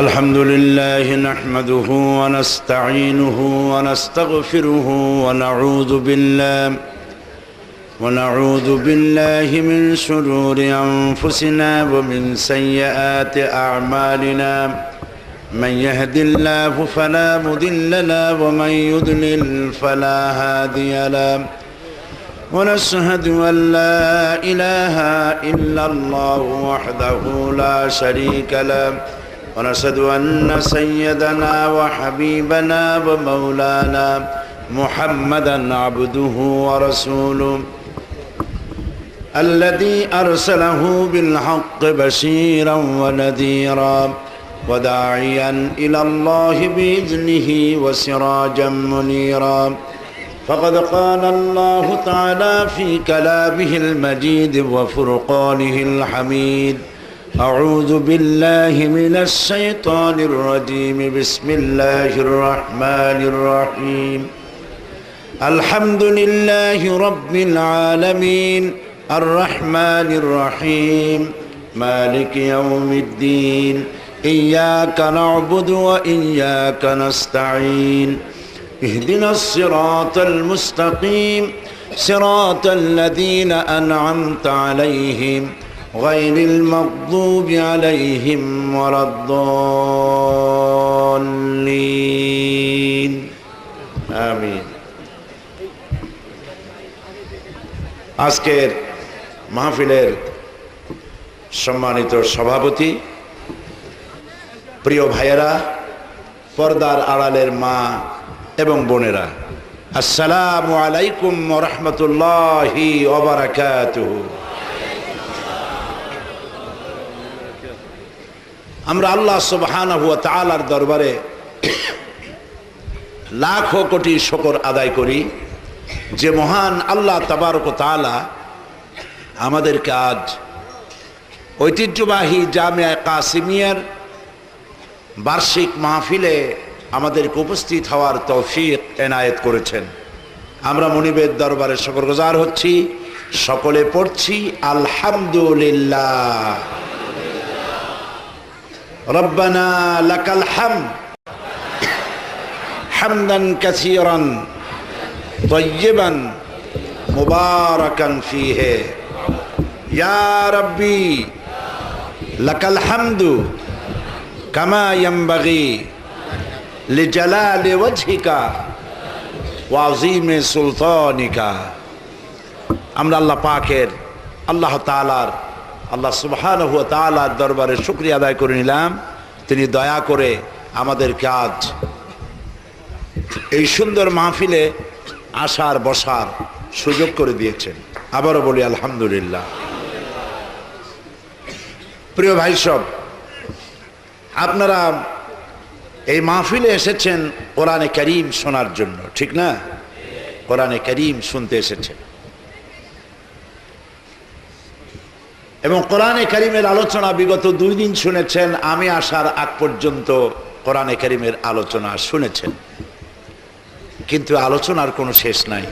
الحمد لله نحمده ونستعينه ونستغفره ونعوذ بالله من شرور أنفسنا ومن سيئات أعمالنا من يهد الله فلا مضل له ومن يضلل فلا هادي له ونشهد أن لا إله إلا الله وحده لا شريك له ونشهد أن سيدنا وحبيبنا ومولانا محمدا عبده ورسوله الذي أرسله بالحق بشيرا ونذيرا وداعيا إلى الله بإذنه وسراجا منيرا فقد قال الله تعالى في كلامه المجيد وفرقانه الحميد أعوذ بالله من الشيطان الرجيم بسم الله الرحمن الرحيم الحمد لله رب العالمين الرحمن الرحيم مالك يوم الدين إياك نعبد وإياك نستعين اهدنا الصراط المستقيم صراط الذين أنعمت عليهم غير المغضوب عليهم ولا الضالين آمين আজকের মাহফিলের সম্মানিত সভাপতি, প্রিয় ভাইয়েরা, পর্দার আড়ালের মা এবং বোনেরা, আসসালামু আলাইকুম ওয়া রাহমাতুল্লাহি ওয়া বারাকাতুহু। আমরা আল্লাহ সুবহানাহু ওয়া তাআলার দরবারে লাখো কোটি শুকর আদায় করি যে মহান আল্লাহ তাবারক ওয়া তাআলা আমাদেরকে আজ ঐতিহ্যবাহী জামিয়া কাসিমিয়ার বার্ষিক মাহফিলে আমাদেরকে উপস্থিত হওয়ার তৌফিক এনায়েত করেছেন। আমরা মুনিবের দরবারে শুকরগুজার হচ্ছি, সকলে পড়ছি আলহামদুলিল্লাহ। রব্বানা লাকাল হামদ হামদান কাসীরান তাইয়িবান মুবারাকান ফীহি ইয়া রাব্বি লাকাল হামদু কামা ইয়ানবাগি লিজালালি ওয়াজহিকা ওয়া আযীমি সুলতানিকা। আমরা আল্লাহ পাকের, আল্লাহ তাআলার, আল্লাহ সুবহানাহু ওয়া তাআলার দরবারে শুকরিয়া আদায় করে নিলাম। তিনি দয়া করে আমাদেরকে আজ এই সুন্দর মাহফিলে আসার বসার সুযোগ করে দিয়েছেন। আবারও বলি আলহামদুলিল্লাহ। প্রিয় ভাই সব, আপনারা এই মাহফিলে এসেছেন কোরআনে কারীম শোনার জন্য, ঠিক না? কোরআনে কারীম শুনতে এসেছেন এবং কোরআনে কারীমের আলোচনা বিগত 2 দিন শুনেছেন। আমি আসার আগ পর্যন্ত কোরআনে কারীমের আলোচনা শুনেছেন, কিন্তু আলোচনার কোনো শেষ নাই।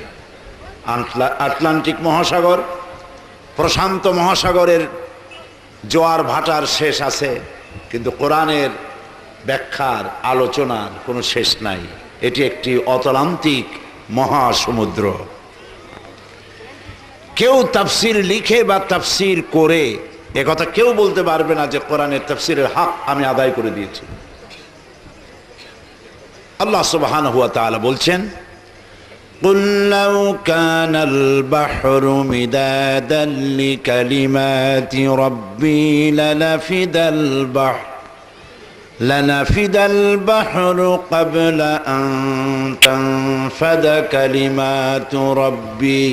আটলান্টিক মহাসাগর, প্রশান্ত মহাসাগরের জোয়ার ভাটার শেষ আছে, কিন্তু কোরআনের ব্যাখ্যার আলোচনার কোনো শেষ নাই। এটি একটি অতলান্তিক মহাসমুদ্র। কেউ তাফসির লিখে বা তাফসির করে একথা কেউ বলতে পারবে না যে কোরআনের তাফসিরের হক আমি আদায় করে দিয়েছি। আল্লাহ সুবহানাহু ওয়া তাআলা বলছেন, قُلْ لَوْ كَانَ الْبَحْرُ مِدَادًا لِكَلِمَاتِ رَبِّي لَنَفِدَ الْبَحْرُ قَبْلَ أَن تَنفَدَ كَلِمَاتُ رَبِّي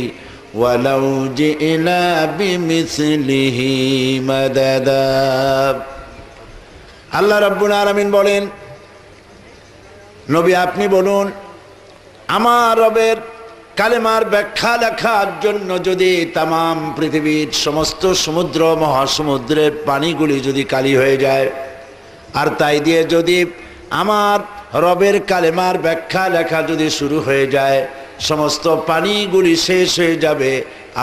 وَلَوْ جِئْنَا بِمِثْلِهِ مَدَدًا। আল্লাহ রাব্বুল আলামিন বলেন, নবী আপনি বলুন, আমার রবের কালেমার ব্যাখ্যা লেখার জন্য যদি তামাম পৃথিবীর সমস্ত সমুদ্র মহাসমুদ্রের পানিগুলি যদি কালি হয়ে যায়, আর তাই দিয়ে যদি আমার রবের কালেমার ব্যাখ্যা লেখা যদি শুরু হয়ে যায়, সমস্ত পানিগুলি শেষ হয়ে যাবে,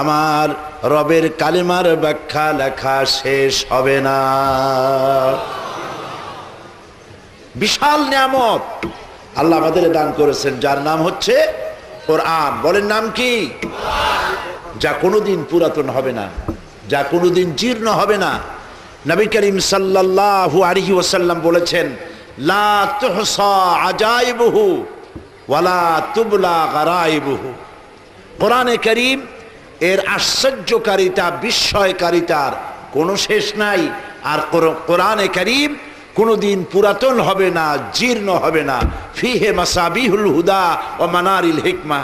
আমার রবের কালেমার ব্যাখ্যা লেখা শেষ হবে না। বিশাল নিয়ামত আল্লাহ আমাদের দান করেছেন, যার নাম হচ্ছে কোরআন। বলেন নাম কি? যা কোনোদিন পুরাতন হবে না, যা কোনোদিন জীর্ণ হবে না। নবী করিম সাল্লাল্লাহু আলাইহি ওয়াসাল্লাম বলেছেন, লা তুহসা আজাইবুহু ওয়ালা তুবলা গারাইবুহু। কোরআনে কারীম এর আশ্চর্যকারিতা, বিস্ময়কারিতার কোনো শেষ নাই। আর কোরআনে কারীম কোনোদিন পুরাতন হবে না, জীর্ণ হবে না। ফিহে মাসাবিহুল হুদা ও মানারিল হিকমা।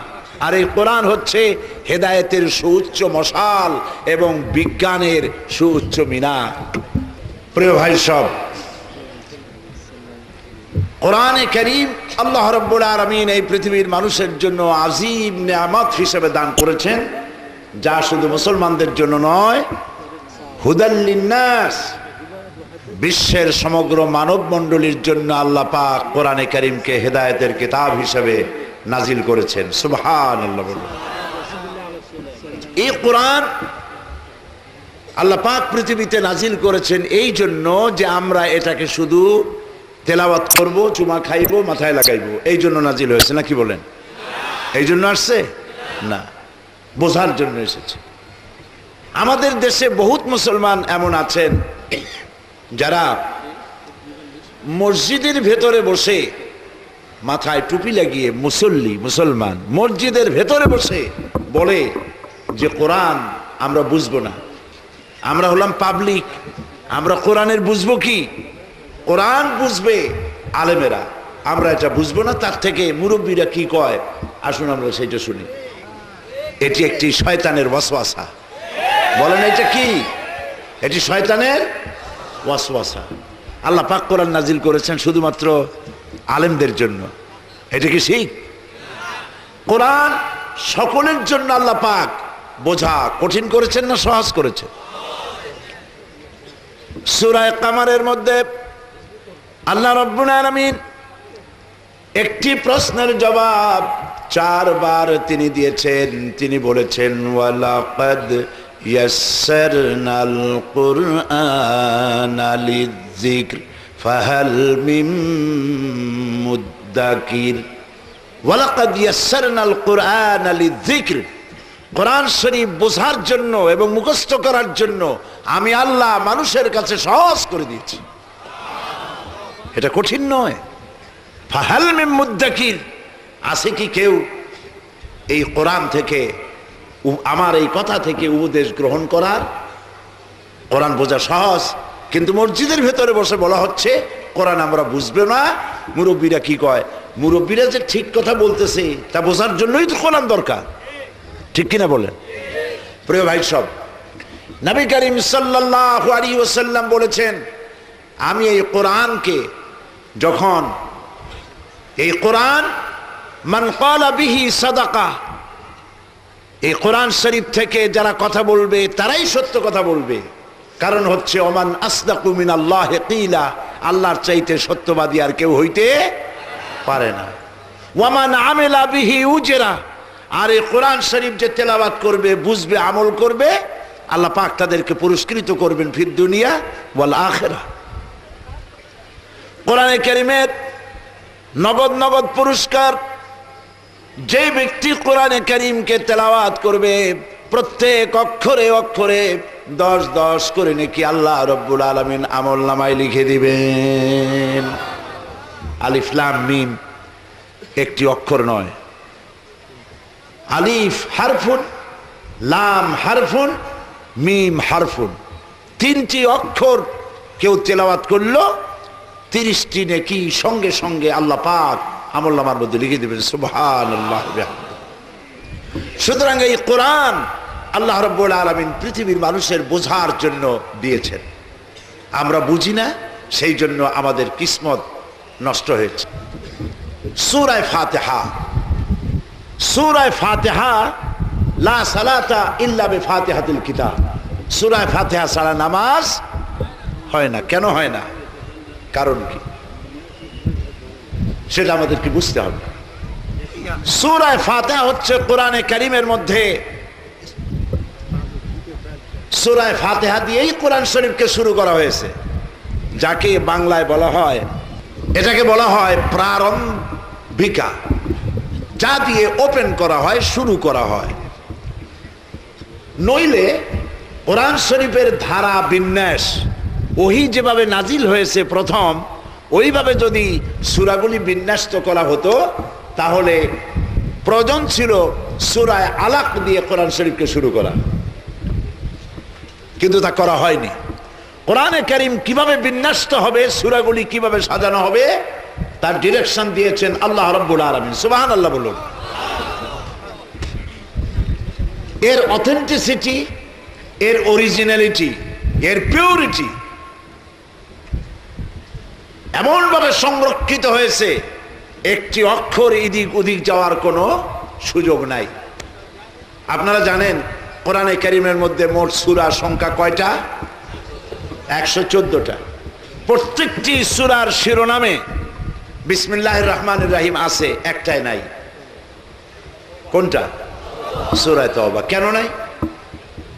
আর এই কোরআন হচ্ছে হেদায়েতের সুউচ্চ মশাল এবং বিজ্ঞানের সুউচ্চ মিনার। প্রিয় ভাই সব, কোরআনে কারীম আল্লাহ রাব্বুল আলামিন এই পৃথিবীর মানুষের জন্য আযীম নিয়ামত হিসেবে দান করেছেন, যা শুধু মুসলমানদের জন্য নয়, হুদাল লিন্নাস, বিশ্বের সমগ্র মানব মণ্ডলীর জন্য আল্লাহ পাক কোরআনে কারীমকে হেদায়েতের কিতাব হিসেবে নাজিল করেছেন। সুবহানাল্লাহ। এই কোরআন আল্লাহ পাক পৃথিবীতে নাজিল করেছেন এই জন্য যে আমরা এটাকে শুধু তেলাওয়াত করব, চুমা খাইব, মাথায় লাগাইব, এই জন্য নাজিল হয়েছে। নাকি বলেন? এই জন্য আসছে না, বোঝার জন্য এসেছে। আমাদের দেশে বহুত মুসলমান এমন আছেন যারা মসজিদের ভেতরে বসে মাথায় টুপি লাগিয়ে মুসলমান মসজিদের ভেতরে বসে বলে যে কোরআন আমরা বুঝবো না, আমরা হলাম পাবলিক, আমরা কোরআনের বুঝবো কি? কোরআন বুঝবে আলেমেরা, আমরা এটা বুঝবো না। তার থেকে মুরব্বীরা কি কয় আসুন আমরা সেটা শুনি। এটি একটি শয়তানের ওয়াসওয়াসা। বলেন এটা কি? এটি শয়তানের ওয়াসওয়াসা। আল্লাহ পাক কোরআন নাজিল করেছেন শুধুমাত্র আলেমদের জন্য। এটা কি ঠিক? কোরআন সকলের জন্য আল্লাহ পাক বোঝা কঠিন করেছেন না সহজ করেছেন? সূরা কামারের মধ্যে আল্লাহ রাব্বুল আলামিন একটি প্রশ্নের জবাব 4 বার তিনি দিয়েছেন। তিনি বলেছেন, ওয়ালাকাদ ইয়াসসারনাল কুরআনা লিযিকর ফাহাল মিন মুদ্দাকির। ওয়ালাকাদ ইয়াসসারনাল কুরআনা লিযিকর, কোরআন শরীফ বোঝার জন্য এবং মুখস্থ করার জন্য আমি আল্লাহ মানুষের কাছে সহজ করে দিয়েছি। এটা কঠিন নয়। ফাহাল মিন মুদ্দাকির, আছে কি কেউ এই কোরআন থেকে, আমার এই কথা থেকে উপদেশ গ্রহণ করার? কোরআন বোঝা সহজ, কিন্তু মসজিদের ভেতরে বসে বলা হচ্ছে কোরআন আমরা বুঝবে না। মুরব্বীরা কি কয়? মুরব্বীরা যে ঠিক কথা বলতেছে তা বোঝার জন্যই তো কোরআন দরকার, ঠিক কিনা বলেন? প্রিয় ভাই সব, নবী করিম সাল্লাল্লাহু আলাইহি ওয়াসাল্লাম বলেছেন, আমি এই কোরআনকে যখন এই কোরআন মান ক্বালা বিহি সাদাকা, এই কোরআন শরীফ থেকে যারা কথা বলবে তারাই সত্য কথা বলবে। কারণ হচ্ছে ওমান আসদাকু মিনাল্লাহি কিলা, আল্লাহর চাইতে সত্যবাদী আর কেউ হইতে পারে না। ওয়ামান আমিলা বিহি উজরা, আর এই কোরআন শরীফ যে তেলাওয়াত করবে, বুঝবে, আমল করবে, আল্লাহ পাক তাদেরকে পুরস্কৃত করবেন ফির দুনিয়া ওয়াল আখিরাহ। কোরআনে কারীমের নগদ পুরস্কার। যে ব্যক্তি কোরআনে কারীমকে তেলাওয়াত করবে প্রত্যেক অক্ষরে অক্ষরে 10 করে নেকি আল্লাহ রাব্বুল আলামিন আমল নামায় লিখে দিবেন। আলিফ লাম মিম একটি অক্ষর নয়, আলিফ হারফুন, লাম হারফুন, মিম হারফুন, 3টি অক্ষর কেউ তেলাওয়াত করলো 30টি নেকি সঙ্গে সঙ্গে আল্লাহ পাক আমলনামার মধ্যে লিখে দেবেন। সুবহানাল্লাহ। সুতরাং এই কোরআন আল্লাহ রাব্বুল আলামিন পৃথিবীর মানুষের বোঝার জন্য দিয়েছেন। আমরা বুঝি না, সেই জন্য আমাদের কিসমত নষ্ট হয়েছে। সূরা ফাতিহা, সূরা ফাতিহা লা সালাতা ইল্লা বিফাতিহাতিল কিতাব, সূরা ফাতিহা ছাড়া নামাজ হয় না। কেন হয় না? কারণ কি সেটা আমাদেরকে বুঝতে হবে। সূরা ফাতিহা হচ্ছে কোরআনে কারীমের মধ্যে, সূরা ফাতিহা দিয়েই কোরআন শরীফকে শুরু করা হয়েছে, যাকে বাংলায় বলা হয় এটাকে বলা হয় প্রারম্ভিকা, যা দিয়ে ওপেন করা হয়, শুরু করা হয়। নইলে কোরআন শরীফের ধারা বিন্যাস, ওহী যেভাবে নাজিল হয়েছে প্রথম, ওইভাবে যদি সূরাগুলি বিন্যস্ত করা হতো তাহলে প্রয়োজন ছিল সূরা আলাক দিয়ে কোরআন শরীফকে শুরু করা, কিন্তু তা করা হয়নি। কোরআনে কারীম কিভাবে বিন্যস্ত হবে, সূরাগুলি কিভাবে সাজানো হবে, তার ডিরেকশন দিয়েছেন আল্লাহ রাব্বুল আলামিন। সুবহানাল্লাহ বলুন। এর অথেন্টিসিটি, এর অরিজিনালিটি, এর পিউরিটি এমনভাবে সংরক্ষিত হয়েছে, একটি অক্ষর এদিক ওদিক যাওয়ার কোনো সুযোগ নাই। আপনারা জানেন কোরআনে কারীমের মধ্যে মোট সূরা সংখ্যা কয়টা? 114টা। প্রত্যেকটি সূরার শিরোনামে বিসমিল্লাহির রহমানির রহিম আছে, একটাই নাই। কোনটা? সূরা তওবা। কেন নাই?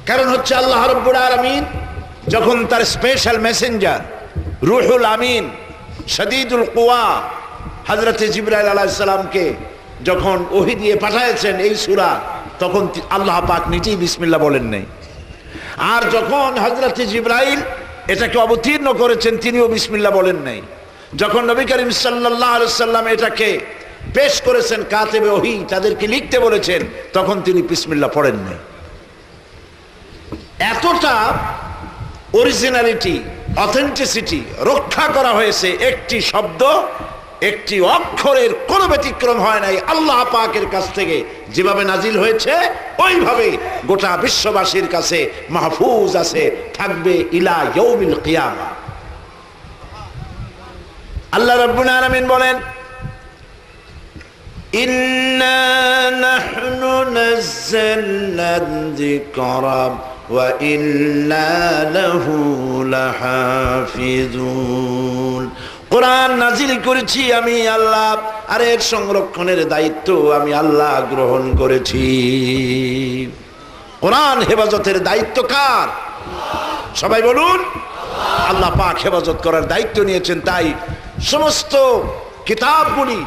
কারণ হচ্ছে আল্লাহ রাব্বুল আলামিন যখন তার স্পেশাল মেসেঞ্জার রুহুল আমিন শাদীদুল কুওয়া হযরত জিবরাইল আলাইহিস সালামকে যখন ওহী দিয়ে পাঠিয়েছেন এই সূরা, তখন আল্লাহ পাক নিজেই বিসমিল্লাহ বলেন নাই। আর যখন হযরত জিবরাইল এটাকে অবতীর্ণ করেছেন, তিনিও বিসমিল্লাহ বলেন নাই। যখন নবী করিম সাল্লাল্লাহু আলাইহি ওয়াসাল্লাম এটাকে পেশ করেছেন কাতেবে ওহী, তাদেরকে লিখতে বলেছেন, তখন তিনি বিসমিল্লাহ পড়েন নাই। এতটা অরিজিনালিটি, অথেন্টিসিটি রক্ষা করা হয়েছে, একটি শব্দ, একটি অক্ষরের কোনো ব্যতিক্রম হয় নাই। আল্লাহ পাকের কাছ থেকে যেভাবে নাজিল হয়েছে ওইভাবে গোটা বিশ্ববাসীর কাছে মাহফুজ আছে, থাকবে ইলা ইয়াউমিল কিয়ামা। আল্লাহ রাব্বুল আলামিন বলেন, ইন্না নাহনু নাযালনা যিকরা ওয়া ইন্না লাহু লাহাফিজুন। কোরআন নাজিল করেছি আমি আল্লাহ, আর এর সংরক্ষণের দায়িত্ব আমি আল্লাহ গ্রহণ করেছি। কোরআন হেফাজতের দায়িত্ব কার? সবাই বলুন। আল্লাহ পাক হেফাজত করার দায়িত্ব নিয়েছেন। তাই সমস্ত কিতাবগুলি,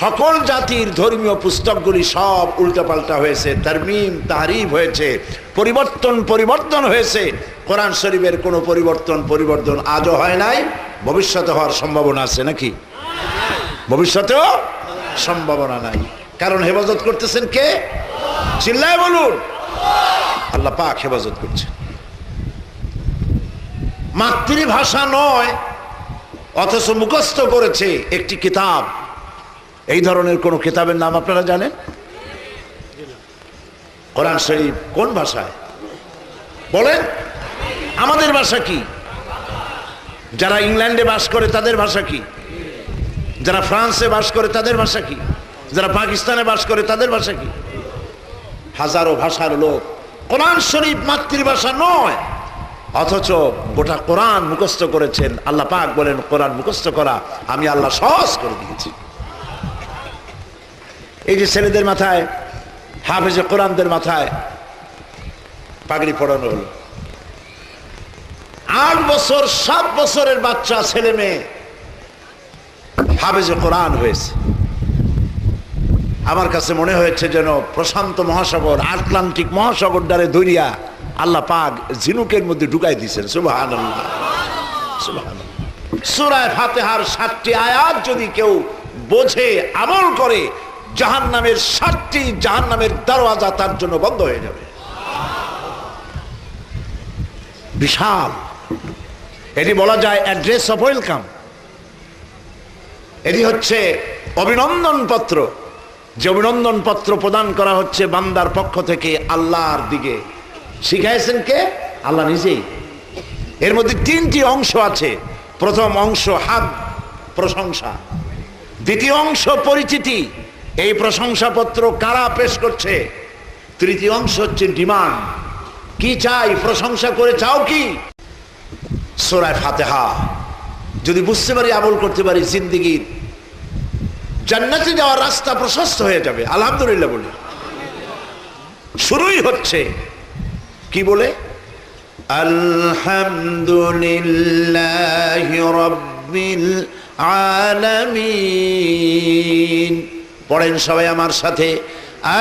সকল জাতির ধর্মীয় পুস্তকগুলি সব উল্টাপাল্টা হয়েছে, তারমিম তাহরিফ হয়েছে, পরিবর্তন হয়েছে। কোরআন শরীফের কোনো পরিবর্তন আজও হয় নাই, ভবিষ্যতে হওয়ার সম্ভাবনা আছে নাকি? ভবিষ্যতেও সম্ভাবনা নাই। কারণ হেফাজত করতেছেন কে? চিল্লায় বলুন। আল্লাহ পাক হেফাজত করছেন। মাতৃভাষা নয়, অথচ মুখস্থ করেছে একটি কিতাব। এই ধরনের কোন কিতাবের নাম আপনারা জানেন? কোরআন শরীফ কোন ভাষায় বলেন? আমাদের ভাষা কি? যারা ইংল্যান্ডে বাস করে তাদের ভাষা কি? যারা ফ্রান্সে বাস করে তাদের ভাষা কি? যারা পাকিস্তানে বাস করে তাদের ভাষা কি? হাজারো ভাষার লোক। কোরআন শরীফ মাতৃভাষা নয়, অথচ গোটা কোরআন মুখস্থ করেছেন। আল্লাহ পাক বলেন, কোরআন মুখস্থ করা আমি আল্লাহ সহজ করে দিয়েছি। এই যে ছেলেদের মাথায়, হাফেজে কোরআনদের মাথায় পাগড়ি পড়ানো হলো, 8 বছর 7 বছরের বাচ্চা ছেলে মেয়ে হাফেজে কোরআন হয়েছে। আমার কাছে মনে হয়েছে যেন প্রশান্ত মহাসাগর, আটলান্টিক মহাসাগর দ্বারে দরিয়া আল্লাহ পাক ঝিনুকের মধ্যে ঢুকাই দিয়েছেন। সুবহানাল্লাহ, সুবহানাল্লাহ। সূরা ফাতিহার 7টি আয়াত যদি কেউ বোঝে, আমল করে, জাহান্নামের 7টি জাহান্নামের দরওয়াজা তার জন্য বন্ধ হয়ে যাবে। বিশাল। এটি বলা যায় অ্যাড্রেস অফ ওয়েলকাম। এটি হচ্ছে অভিনন্দন পত্র, যে অভিনন্দন পত্র প্রদান করা হচ্ছে বান্দার পক্ষ থেকে আল্লাহর দিকে। শিখাইছেন কে? আল্লাহ নিজেই। এর মধ্যে 3টি অংশ আছে। প্রথম অংশ হাদ, প্রশংসা। দ্বিতীয় অংশ পরিচিতি, এই প্রশংসাপত্র কারা পেশ করছে। তৃতীয় অংশ হচ্ছে ডিমান্ড, কি চাই, প্রশংসা করে চাও কি। সূরা ফাতিহা যদি বুঝতে পারি, আমল করতে পারি, জিন্দেগির জান্নাতে যাওয়ার রাস্তা প্রশস্ত হয়ে যাবে। আলহামদুলিল্লাহ বলি। শুরুই হচ্ছে কি বলে? আলহামদুলিল্লাহি রাব্বিল আলামিন। পড়েন সবাই আমার সাথে,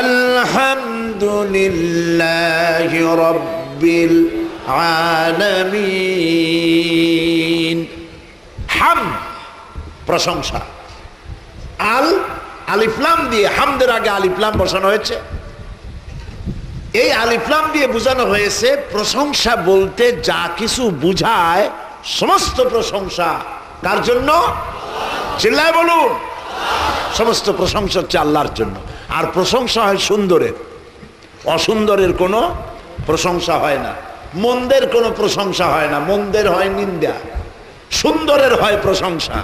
আলহামদুলিল্লাহি রাব্বিল আলামিন। হাম প্রশংসা, আলিফলাম দিয়ে, হামদের আগে আলিফলাম বসানো হয়েছে। এই আলিফলাম দিয়ে বোঝানো হয়েছে প্রশংসা বলতে যা কিছু বুঝায় সমস্ত প্রশংসা কার জন্য? চিল্লায় বলুন। সমস্ত প্রশংসা হচ্ছে আল্লাহর জন্য। আর প্রশংসা হয় সুন্দরের, অসুন্দরের কোনো প্রশংসা হয় না। মন্দের কোনো প্রশংসা হয় না, মন্দের হয় নিন্দা। সুন্দরের হয় প্রশংসা।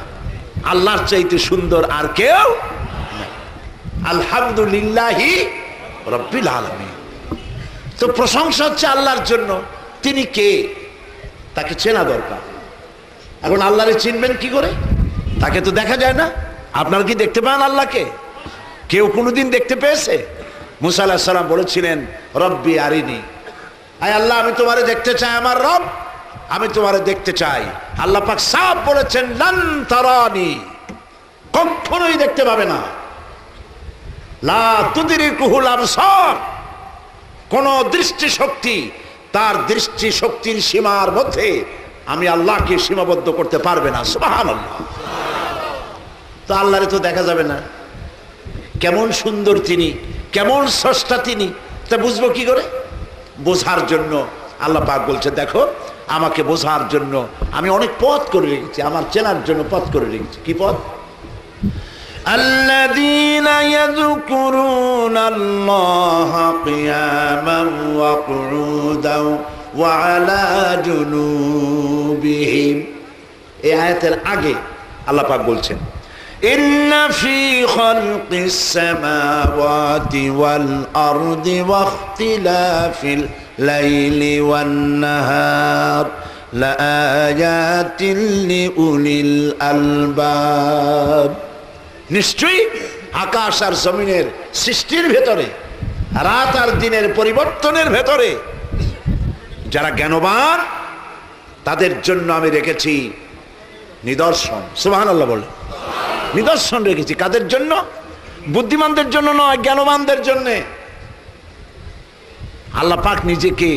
আল্লাহর চাইতে সুন্দর আর কেউ নাই। আলহামদুলিল্লাহি রাব্বিল আলামিন। তো প্রশংসা হচ্ছে আল্লাহর জন্য। তিনি কে তাকে চেনা দরকার। এখন আল্লাহরে চিনবেন কি করে? তাকে তো দেখা যায় না। আপনারা কি দেখতে পান আল্লাহকে? কেউ কোনোদিন দেখতে পেয়েছে? মুসা আলাইহিস সালাম বলেছিলেন, রব্বি আরিনি, আয় আল্লাহ আমি তোমারে দেখতে চাই, আমার রব আমি তোমারে দেখতে চাই। আল্লাহ পাক সাফ বলেছেন, লান তারানি, কখনোই দেখতে পাবে না। লা তুদরিকুহুল আবসার, কোন দৃষ্টি শক্তি তার দৃষ্টি শক্তির সীমার মধ্যে আমি আল্লাহকে সীমাবদ্ধ করতে পারবে না। সুবহানাল্লাহ। তো আল্লাহরে তো দেখা যাবে না। কেমন সুন্দর তিনি, কেমন স্রষ্টা তিনি, তা বুঝবো কি করে? বোঝার জন্য আল্লাহ পাক বলছে, দেখো আমাকে বোঝার জন্য আমি অনেক পথ করে রেখেছি, আমার চেনার জন্য পথ করে রেখেছি। কি পথ? الذين يذكرون الله قياما وقعودا وعلى جنوبهم। এই আয়াতের আগে আল্লাহ পাক বলছেন, إن في خلق السماوات والأرض واختلاف الليل والنهار لآيات لأولي الألباب। নিশ্চয়ই আকাশ আর জমিনের সৃষ্টির ভেতরে, রাত আর দিনের পরিবর্তনের ভেতরে যারা জ্ঞানবান তাদের জন্য আমি রেখেছি নিদর্শন। সুবহানাল্লাহ বলে, নিদর্শন রেখেছি। কাদের জন্য? বুদ্ধিমানদের জন্য নয়, জ্ঞানবানদের জন্য। আল্লাহ পাক নিজেকে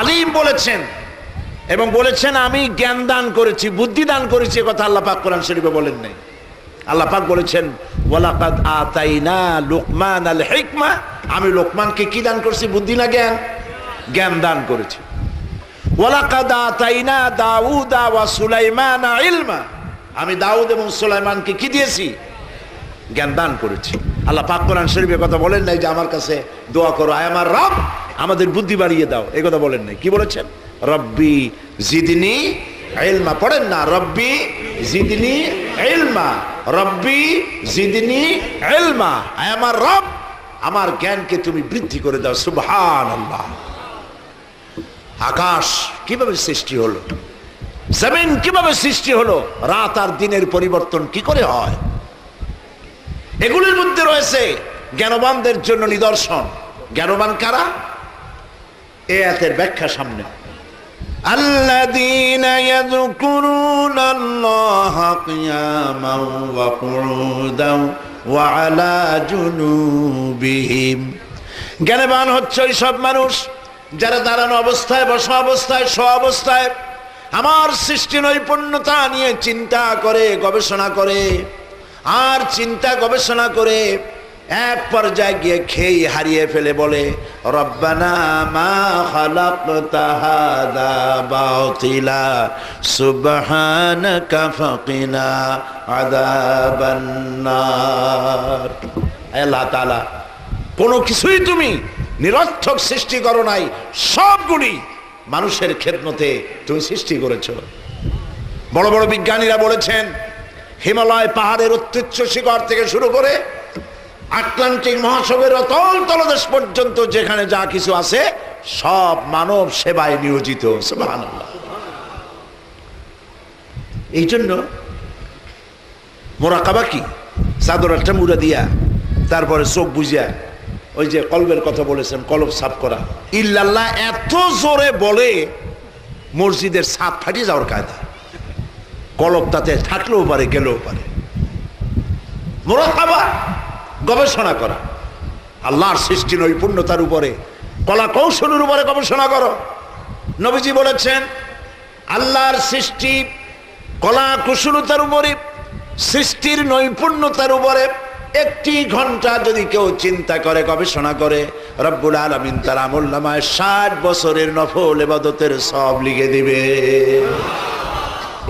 আলিম বলেছেন এবং বলেছেন আমি জ্ঞান দান করেছি, বুদ্ধি দান করেছি। কথা আল্লাহ পাক কোরআন শরীফে বলেন নাই। আল্লাহ পাক বলেছেন, ওয়ালাকাদ আতাইনা লুকমানাল হিকমা, আমি লোকমানকে কি দান করেছি? বুদ্ধি না জ্ঞান? জ্ঞান দান করেছি। ওয়ালাকাদ আতাইনা দাউদা ওয়া সুলাইমানা ইলমা, আমি দাউদ এবং সুলাইমানকে কি দিয়েছি? জ্ঞান দান করেছি। আল্লাহ পাক কোরআন শরীফে কথা বলেন নাই যে আমার কাছে দোয়া করো, আয় আমার রব আমাদের বুদ্ধি বাড়িয়ে দাও, এই কথা বলেন নাই। কি বলেছেন? রব্বি জিদনি ইলমা। পড়েন না, রব্বি জিদনি ইলমা, রব্বি জিদনি ইলমা, আয় আমার রব আমার জ্ঞানকে তুমি বৃদ্ধি করে দাও। সুবহানাল্লাহ। আকাশ কিভাবে সৃষ্টি হলো, জমিন কিভাবে সৃষ্টি হলো, রাত আর দিনের পরিবর্তন কি করে হয়, এগুলির মধ্যে রয়েছে জ্ঞানবানদের জন্য নিদর্শন। জ্ঞানবান কারা? এই আয়াতের ব্যাখ্যা সামনে। আল্লাযীনা ইয়াযকুরুনাল্লাহা কিয়ামান ওয়া কুউদান ওয়া আলা জুনুবিহিম। জ্ঞানবান হচ্ছে ওই সব মানুষ যারা দাঁড়ানো অবস্থায়, বসা অবস্থায়, শোয়া অবস্থায় আমার সৃষ্টি নৈপুণ্যতা নিয়ে চিন্তা করে, গবেষণা করে। আর চিন্তা গবেষণা করে এক পর্যায়ে গিয়ে খেয়ে হারিয়ে ফেলে বলে, রব্বানা মা খালাকতা হাযা বাতিলা সুবহানাকা ফাকিনা আযাবান নার। আল্লাহ তাআলা কোনো কিছুই তুমি নিরর্থক সৃষ্টি করো নাই, সবগুলি মানুষের খেদমতে তুমি সৃষ্টি করেছো। বড় বড় বিজ্ঞানীরা বলেছেন, হিমালয় পাহাড়ের উচ্চ শিখর থেকে শুরু করে আটলান্টিক মহাসাগরের অতল তলদেশ পর্যন্ত যেখানে যা কিছু আছে সব মানব সেবায় নিয়োজিত। সুবহানাল্লাহ। এই জন্য মোরাকাবা কি? চাদর একটা মুড়া দিয়া তারপরে চোখ বুঝিয়া ওই যে কলবের কথা বলেছেন, কলব সাফ করা। ইল্লাল্লাহ এত জোরে বলে মসজিদের ছাদ ফাটিয়ে যাওয়ার কায়দা। কলব তাতে থাকলেও পারে, গেলেও পারে। মুরাকাবা, গবেষণা করা, আল্লাহর সৃষ্টি নৈপুণ্যতার উপরে, কলা কৌশলের উপরে গবেষণা করো। নবীজি বলেছেন আল্লাহর সৃষ্টি কলা কুশলতার উপরে, সৃষ্টির নৈপুণ্যতার উপরে 1 ঘন্টা যদি কেউ চিন্তা করে, গবেষণা করে, রব্বুল আলামিন তার আমলনামায় 60 বছরের নফল ইবাদতের সওয়াব লিখে দিবে।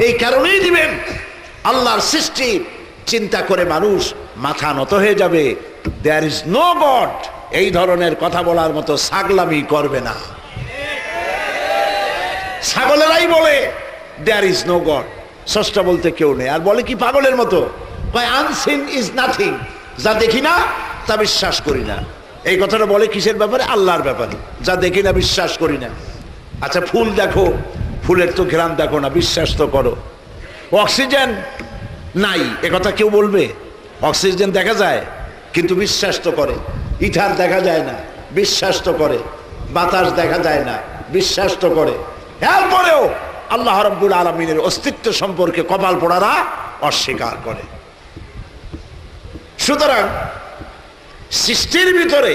এই কারণেই দিবেন, আল্লাহর সৃষ্টি চিন্তা করে মানুষ মাথা নত হয়ে যাবে। দেয়ার ইজ নো গড, এই ধরনের কথা বলার মতো ছাগলামি করবে না। ছাগলেরাই বলে দেয়ার ইজ নো গড, স্রষ্টা বলতে কেউ নেই। আর বলে কি পাগলের মতো, আনসিন ইজ নাথিং, যা দেখি না তা বিশ্বাস করি না। এই কথাটা বলে কিসের ব্যাপারে? আল্লাহর ব্যাপারে। যা দেখি না বিশ্বাস করি না। আচ্ছা ফুল দেখো, ফুলের তো ঘ্রাণ দেখো না, বিশ্বাস তো করো। অক্সিজেন নাই, এ কথা কেউ বলবে? অক্সিজেন দেখা যায় কিন্তু বিশ্বাস তো করে। ইথার দেখা যায় না, বিশ্বাস তো করে। বাতাস দেখা যায় না, বিশ্বাস তো করে। এরপরেও আল্লাহ রাব্বুল আলামিনের অস্তিত্ব সম্পর্কে কপাল পোড়ারা অস্বীকার করে। সুতরাং সৃষ্টির ভিতরে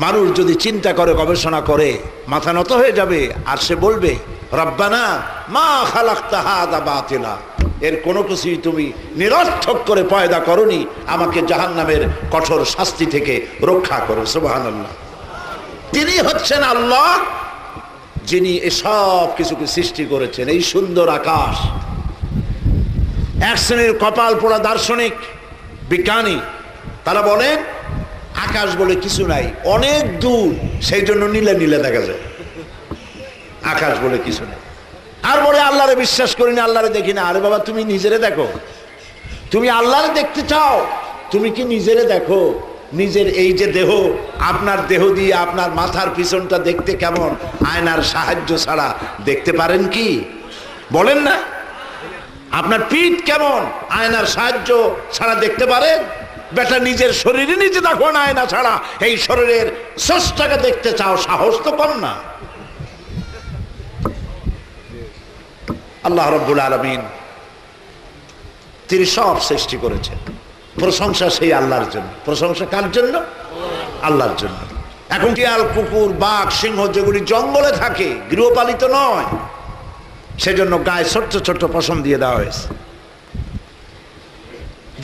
মানুষ যদি চিন্তা করে, গবেষণা করে, মাথা নত হয়ে যাবে। আর সে বলবে রব্বানা মা খালাকতা হাযা বাতিলা, এর কোনো কিছুই তুমি নিরর্থক করে পয়দা করনি, আমাকে জাহান্নামের কঠোর শাস্তি থেকে রক্ষা করো। সুবহানাল্লাহ। তিনি হচ্ছেন আল্লাহ, যিনি এসব কিছুকে সৃষ্টি করেছেন। এই সুন্দর আকাশ, এক শ্রেণীর কপাল পোড়া দার্শনিক বিজ্ঞানী তারা বলেন আকাশ বলে কিছু নাই, অনেক দূর, সেই জন্য নীলে নীলে দেখা যায়। আকাশ বলে কিছু নেই। আর বলে আল্লাহরে বিশ্বাস করি না, আল্লাহরে দেখি না। আরে বাবা, তুমি নিজেরে দেখো। তুমি আল্লাহরে দেখতে চাও, তুমি কি নিজেরে দেখো? নিজের এই যে দেহ, আপনার দেহ দিয়ে আপনার মাথার পিছনটা দেখতে কেমন, আয়নার সাহায্য ছাড়া দেখতে পারেন কি? বলেন না। আপনার পিঠ কেমন, আয়নার সাহায্য ছাড়া দেখতে পারেন? বেটা নিজের শরীরে নিজে দেখো না, আয়না ছাড়া। এই শরীরের স্রষ্টাকে দেখতে চাও, সাহস তো কম না। আল্লাহ রাব্বুল আলামিন তিনি সব সৃষ্টি করেছেন। প্রশংসা সেই আল্লাহর জন্য। প্রশংসা কার জন্য? আল্লাহর জন্য। এখন শিয়াল, কুকুর, বাঘ, সিংহ যেগুলি জঙ্গলে থাকে, গৃহপালিত নয়, সেজন্য গায়ে ছোট্ট ছোট্ট পশম দিয়ে দেওয়া হয়েছে।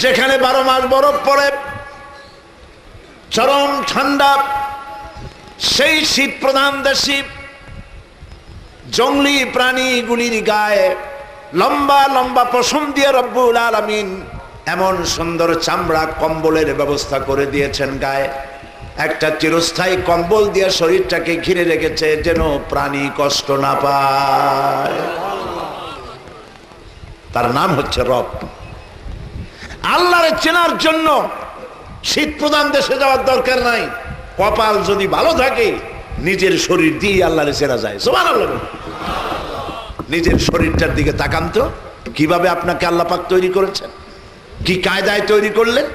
যেখানে 12 মাস বরফ পড়ে, চরম ঠান্ডা, সেই শীত প্রধান দেশে জঙ্গলি প্রাণীগুলির গায়ে লম্বা লম্বা পশম দিয়ে রব্বুল আলামিন এমন সুন্দর চামড়া কম্বলের ব্যবস্থা করে দিয়েছেন। গায়ে একটা চিরস্থায়ী কম্বল দিয়ে শরীরটাকে ঘিরে রেখেছে, যেন প্রাণী কষ্ট না পায়। তার নাম হচ্ছে রব। আল্লাহরে চেনার জন্য শীত প্রধান দেশে যাওয়ার দরকার নাই। কপাল যদি ভালো থাকে, নিজের শরীর দিয়ে আল্লাহরে চেনা যায়। সুবহানাল্লাহ। নিজের শরীরটার দিকে তাকান তো, কিভাবে আপনাকে আল্লাহ পাক তৈরি করেছেন, কি কায়দায় তৈরি করলেন।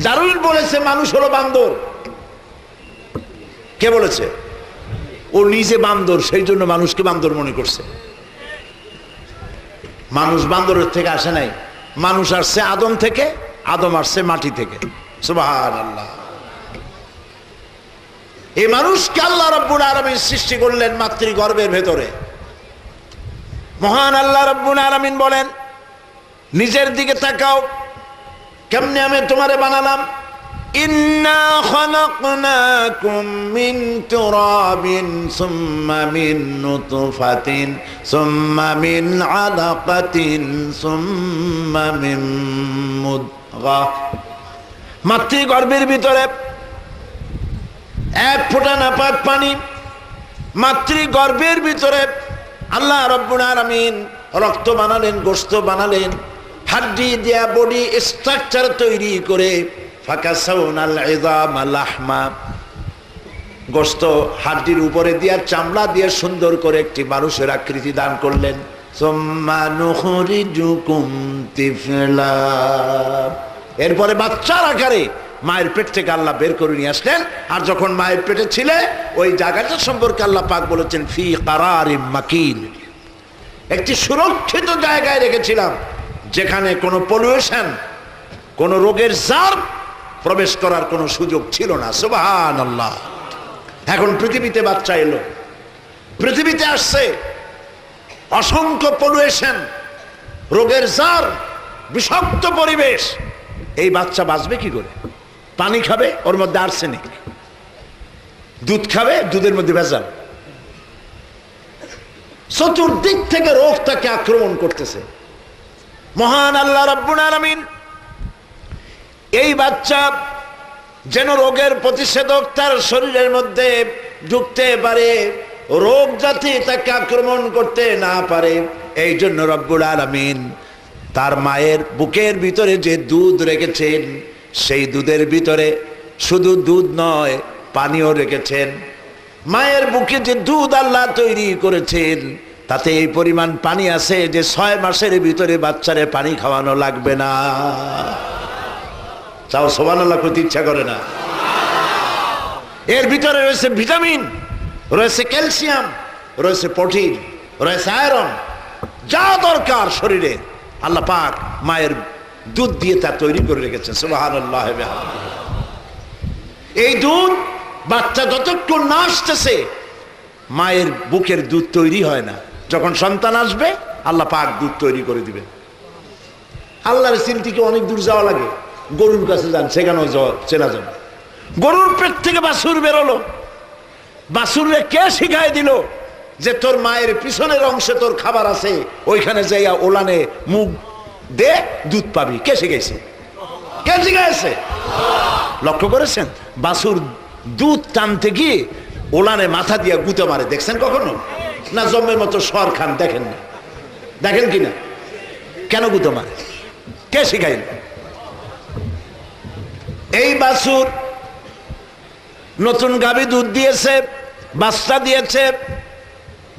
দারুণ বলেছে মানুষ হলো বান্দর। কে বলেছে? ও নিজে বান্দর, সেই জন্য মানুষকে বান্দর মনে করছে। মানুষ বান্দরের থেকে আসে নাই, মানুষ আসছে আদম থেকে, আদম আসছে মাটি থেকে। সুবহানাল্লাহ। এই মানুষকে আল্লাহ রাব্বুল আলামিন সৃষ্টি করলেন মাতৃগর্ভের ভেতরে। মহান আল্লাহ রাব্বুল আলামিন বলেন, নিজের দিকে তাকাও, কেমনে আমি তোমারে বানালাম। ইন্না খালাকনাকুম মিন তুরাবিন সুম্মা মিন নুতফাতিন সুম্মা মিন আলাকাতিন সুম্মা মিন মুদগাহ। মাতৃগর্ভের ভিতরে এক ফোঁটা নাপাক পানি, মাতৃগর্ভের ভিতরে আল্লাহ রাব্বুল আলামিন রক্ত বানালেন, গোশত বানালেন, হাড্ডি দিয়া বডি স্ট্রাকচার তৈরি করে ফাকাসাউনাল ইযামা লাহমা, গোশত হাড্ডির উপরে দিয়া চামড়া দিয়ে সুন্দর করে একটি মানুষের আকৃতি দান করলেন। সুম্মা নুখরিজুকুম তিফলা, এরপরে বাচ্চার আকারে মায়ের পেট থেকে আল্লাহ বের করে নিয়ে আসলেন। আর যখন মায়ের পেটে ছিলে, ওই জায়গাটা সম্পর্কে আল্লাহ পাক বলেছেন ফি কারারিম মাকিন, একটি সুরক্ষিত জায়গায় রেখেছিলাম, যেখানে কোনো পলিউশন, কোনো রোগের জার্ম প্রবেশ করার কোনো সুযোগ ছিল না। সুবহানাল্লাহ। এখন পৃথিবীতে বাচ্চা এলো, পৃথিবীতে আসছে, অসংখ্য পলিউশন, রোগের জার্ম, বিষাক্ত পরিবেশ। এই বাচ্চা বাঁচবে কি করে? পানি খাবে, ওর মধ্যে আর্সেনিক। দুধ খাবে, দুধের মধ্যে ভেজাল। চতুর্দিক থেকে রোগ তাকে আক্রমণ করতেছে। মহান আল্লাহ রাব্বুল আলামিন এই বাচ্চা যেন রোগের প্রতিষেধক তার শরীরের মধ্যে ঢুকতে পারে, রোগ যাতে তাকে আক্রমণ করতে না পারে, এই জন্য রব্বুল আলামিন তার মায়ের বুকের ভিতরে যে দুধ রেখেছেন, সেই দুধের ভিতরে শুধু দুধ নয়, পানিও রেখেছেন। মায়ের বুকে যে দুধ আল্লাহ তৈরি করেছেন, তাতে এই পরিমাণ পানি আছে যে 6 মাসের ভিতরে বাচ্চারে পানি খাওয়ানো লাগবে না। চাও সুবহানাল্লাহ করতে ইচ্ছা করে না? এর ভিতরে রয়েছে ভিটামিন, রয়েছে ক্যালসিয়াম, রয়েছে প্রোটিন, রয়েছে আয়রন, যা দরকার শরীরে আল্লাহ পাক মায়ের দুধ দিয়ে তা তৈরি করে রেখেছেন। সুবহানাল্লাহ। এই দুধ বাচ্চা যতক্ষণ না আসতেছে, মায়ের বুকের দুধ তৈরি হয় না। যখন সন্তান আসবে, আল্লাহ পাক দুধ তৈরি করে দিবেন। আল্লাহর চিনতে কি অনেক দূর যাওয়া লাগে? গরুর কাছে যান, সেখানেও চেনা যাবে। গরুর পেট থেকে বাছুর বেরোলো, বাছুরে কে শিখাই দিল যে তোর মায়ের পিছনের অংশে তোর খাবার আছে, ওইখানে যাইয়া ওলানে মুখ দে, দুধ পাবি? কে শিখাইছে? কে শিখাইছে? লক্ষ্য করেছেন? বাছুর দুধ টানতে গিয়ে ওলানে মাথা দিয়া গুঁতো মারে, দেখছেন কখনো? না জম্মের মতো সর খান, দেখেন না? দেখেন কিনা? কেন গুঁতো মারে? কে শিখাইল? এই বাছুর নতুন গাভী দুধ দিয়েছে, বাচ্চা দিয়েছে,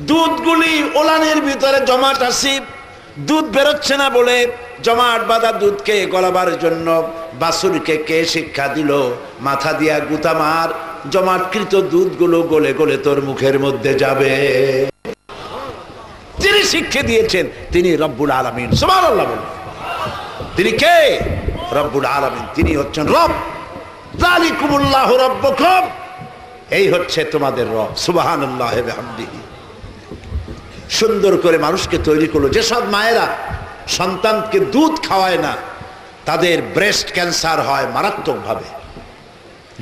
দুধগুলি ওলানের ভিতরে জমাট আছে, দুধ বেরোচ্ছে না বলে জমাট বাঁধা দুধকে গলাবার জন্য বাছুরকে কে শিক্ষা দিল? মাথা দিয়া গুতা মার, জমাটকৃত দুধগুলো গলে গলে তোর মুখের মধ্যে যাবে। যিনি শিক্ষা দিয়েছেন তিনি রব্বুল আলামিন। সুবহানাল্লাহ বলুন। তিনি কে? রব্বুল আলামিন। তিনি হচ্ছেন রব। যালিকুমুল্লাহু রাব্বুকুম, এই হচ্ছে তোমাদের রব। সুবহানাল্লাহ ওয়া বিহামদিহি। সুন্দর করে মানুষকে তৈরি করলো। যেসব মায়েরা সন্তানকে দুধ খাওয়ায় না, তাদের ব্রেস্ট ক্যান্সার হয় মারাত্মকভাবে,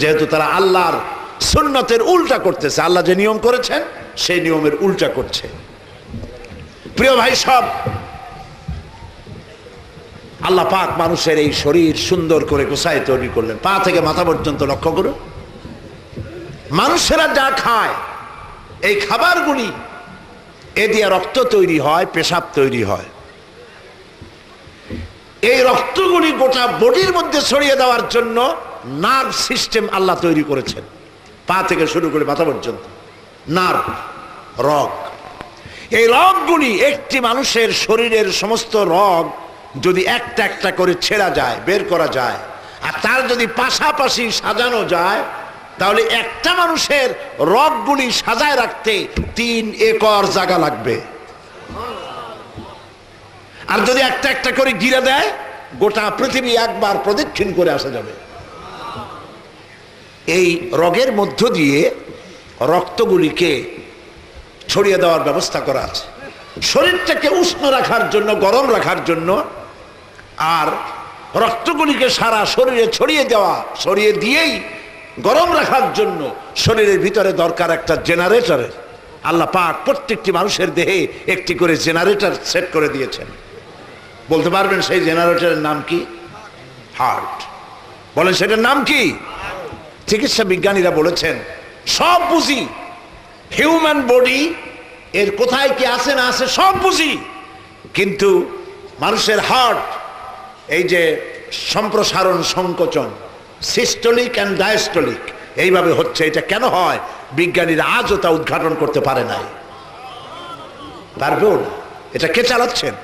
যেহেতু তারা আল্লাহর সুন্নতের উল্টা করতেছে। আল্লাহ যে নিয়ম করেছেন সেই নিয়মের উল্টা করছে। প্রিয় ভাই সব, আল্লাহ পাক মানুষের এই শরীর সুন্দর করে গোছায় তৈরি করলেন, পা থেকে মাথা পর্যন্ত। লক্ষ্য করুন, মানুষেরা যা খায়, এই খাবারগুলি এ দিয়ে রক্ত তৈরি হয়, পেশাব তৈরি হয়। এই রক্তগুলি গোটা বডির মধ্যে ছড়িয়ে দেওয়ার জন্য নার্ভ সিস্টেম আল্লাহ তৈরি করেছেন, পা থেকে শুরু করে মাথা পর্যন্ত। নার্ভ, রগ। এই রগগুলি, একটি মানুষের শরীরের সমস্ত রগ যদি একটা একটা করে ছেঁড়া যায়, বের করা যায়, আর তার যদি পাশাপাশি সাজানো যায়, তাহলে একটা মানুষের রগগুলি সাজায় রাখতে 3 একর জায়গা লাগবে। আর যদি একটা একটা করে ঘিরে দেয়, গোটা পৃথিবী একবার প্রদক্ষিণ করে আসা যাবে। এই রগের মধ্য দিয়ে রক্তগুলিকে ছড়িয়ে দেওয়ার ব্যবস্থা করা আছে, শরীরটাকে উষ্ণ রাখার জন্য, গরম রাখার জন্য। আর রক্তগুলিকে সারা শরীরে ছড়িয়ে দিয়েই গরম রাখার জন্য শরীরের ভিতরে দরকার একটা জেনারেটরের। আল্লাহ পাক প্রত্যেকটি মানুষের দেহে একটি করে জেনারেটর সেট করে দিয়েছেন। বলতে পারবেন সেই জেনারেটরের নাম কি? হার্ট। বলেন সেটার নাম কি? চিকিৎসা বিজ্ঞানীরা বলেছেন সব বুঝি, হিউম্যান বডি এর কোথায় কি আছে না আছে সব বুঝি, কিন্তু মানুষের হার্ট, এই যে সম্প্রসারণ সংকোচন, সিস্টোলিক অ্যান্ড ডায়াস্টোলিক, এইভাবে হচ্ছে। এটা কেন হয় বিজ্ঞানীরা আজও তা উদ্ঘাটন করতে পারে নাই, পারবেও না। এটা কে চালাচ্ছেন?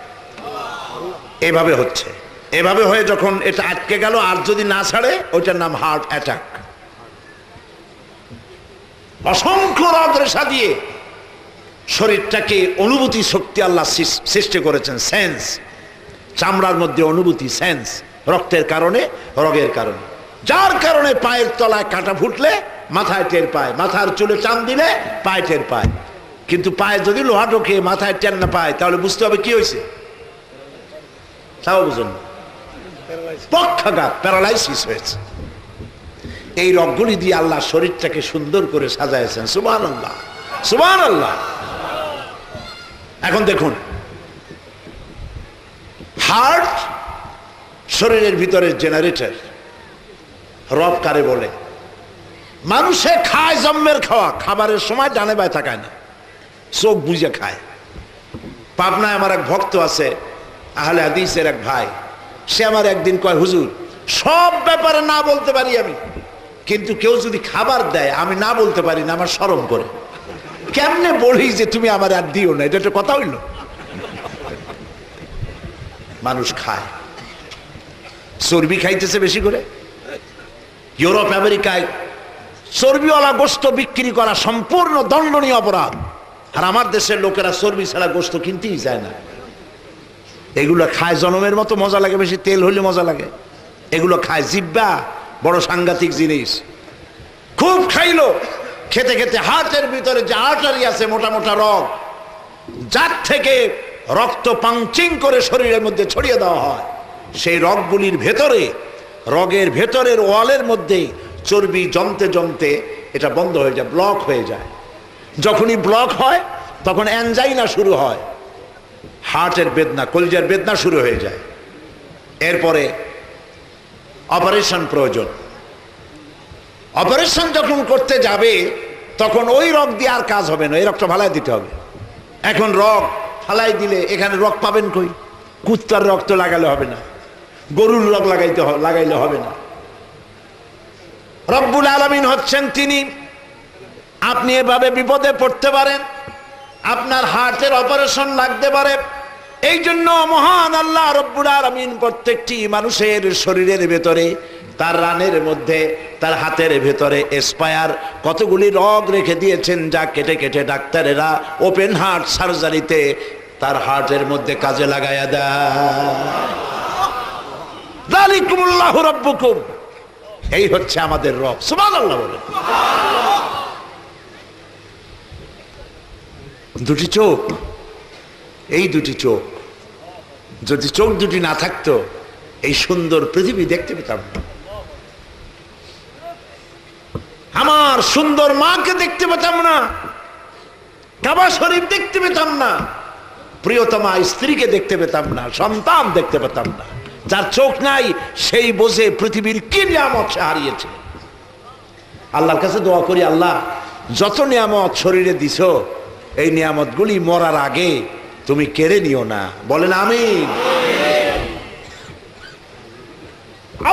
এভাবে হচ্ছে। এভাবে হয়ে যখন এটা আটকে গেল, আর যদি না ছাড়ে, ওইটার নাম হার্ট অ্যাটাক। অসংখ্য রগ রেশা দিয়ে শরীরটাকে অনুভূতি শক্তি আল্লাহ সৃষ্টি করেছেন, সেন্স, চামড়ার মধ্যে অনুভূতি, সেন্স, রক্তের কারণে, রগের কারণে, যার কারণে পায়ের তলায় কাঁটা ফুটলে মাথায় টের পায়, মাথার চুলে টান দিলে পায়ে টের পায়। কিন্তু পায়ে যদি লোহা ঢোকে মাথায় টের না পায় তাহলে বুঝতে হবে কি হয়েছে, তাও বুঝুন, পক্ষাঘাত, প্যারালাইসিস হয়েছে। এই রগগুলি দিয়ে আল্লাহ শরীরটাকে সুন্দর করে সাজাইছেন। সুবহানাল্লাহ, সুবহানাল্লাহ। এখন দেখুন, হার্ট শরীরের ভিতরে জেনারেটর। রব কারে বলে? মানুষে খায় জন্মের খাওয়া, খাবারের সময় ডানে বায় থাকায় না, চোখ বুঝে খায়। পাবনায় আমার এক ভক্ত আছে, আহলে হাদিসের এক ভাই, সে আমার একদিন কয়, হুজুর সব ব্যাপারে না বলতে পারি আমি, কিন্তু কেউ যদি খাবার দেয় আমি না বলতে পারি না, আমার শরম করে। কেমনে বলি যে তুমি আমার আর দিও না, এটা একটা কথা হইল? মানুষ খায়, চর্বি খাইতেছে বেশি করে। ইউরোপ আমেরিকায় চর্বিওয়ালা গোশত বিক্রি করা সম্পূর্ণ দণ্ডনীয় অপরাধ, আর আমার দেশের লোকেরা চর্বি ছাড়া গোশত কিনতেই যায় না। এগুলো খায় জনমের মতো মজা লাগে, বেশি তেল হইলে মজা লাগে। এগুলো খায় জিব্বা, বড় সাংঘাতিক জিনিস। খুব খাইলো, খেতে খেতে হার্টের ভিতরে যে আর্টারি আছে, মোটা মোটা রগ, যার থেকে রক্ত পাংচিং করে শরীরের মধ্যে ছড়িয়ে দেওয়া হয়, সেই রগগুলির ভেতরে, রগের ভেতরের ওয়ালের মধ্যে চর্বি জমতে জমতে এটা বন্ধ হয়ে যায়, ব্লক হয়ে যায়। যখনই ব্লক হয় তখন অ্যানজাইনা শুরু হয়, হার্টের বেদনা, কলিজার বেদনা শুরু হয়ে যায়। এরপরে অপারেশন প্রয়োজন। অপারেশন যখন করতে যাবে তখন ওই রগ দিয়ে আর কাজ হবে না, এই রগটা ফালাই দিতে হবে। এখন রগ ফালাই দিলে এখানে রগ পাবেন কই? কুত্তার রক্ত লাগালে হবে না, গরুর রগ লাগাইলে হবে না। রব্বুল আলামিন হচ্ছেন তিনি, আপনি এভাবে বিপদে পড়তে পারেন, আপনার হার্টের অপারেশন লাগতে পারে। এই জন্য মহান আল্লাহ রব্বুল আলামিন প্রত্যেকটি মানুষের শরীরের ভেতরে, তার রানের মধ্যে, তার হাতের ভেতরে এসপায়ার কতগুলি রগ রেখে দিয়েছেন, যা কেটে কেটে ডাক্তারেরা ওপেন হার্ট সার্জারিতে তার হার্টের মধ্যে কাজে লাগায়া দেয়। যালিকুমুল্লাহু রাব্বুকুম, এই হচ্ছে আমাদের রব। সুবহানাল্লাহ বলে। দুটি চোখ, এই দুটি চোখ, যদি চোখ দুটি না থাকতো এই সুন্দর পৃথিবী দেখতে পেতাম না। আমার সুন্দর মাকে দেখতে পেতাম না, কাবা শরীফ দেখতে পেতাম না, প্রিয়তমা স্ত্রীকে দেখতে পেতাম না, সন্তান দেখতে পেতাম না। যার চোখ নাই সেই বোঝে পৃথিবীর কি নিয়ামত সে হারিয়েছে। আল্লাহর কাছে দোয়া করি, আল্লাহ যত নিয়ামত শরীরে দিছো এই নিয়ামতগুলি মরার আগে তুমি কেড়ে নিও না। বলেন আমিন।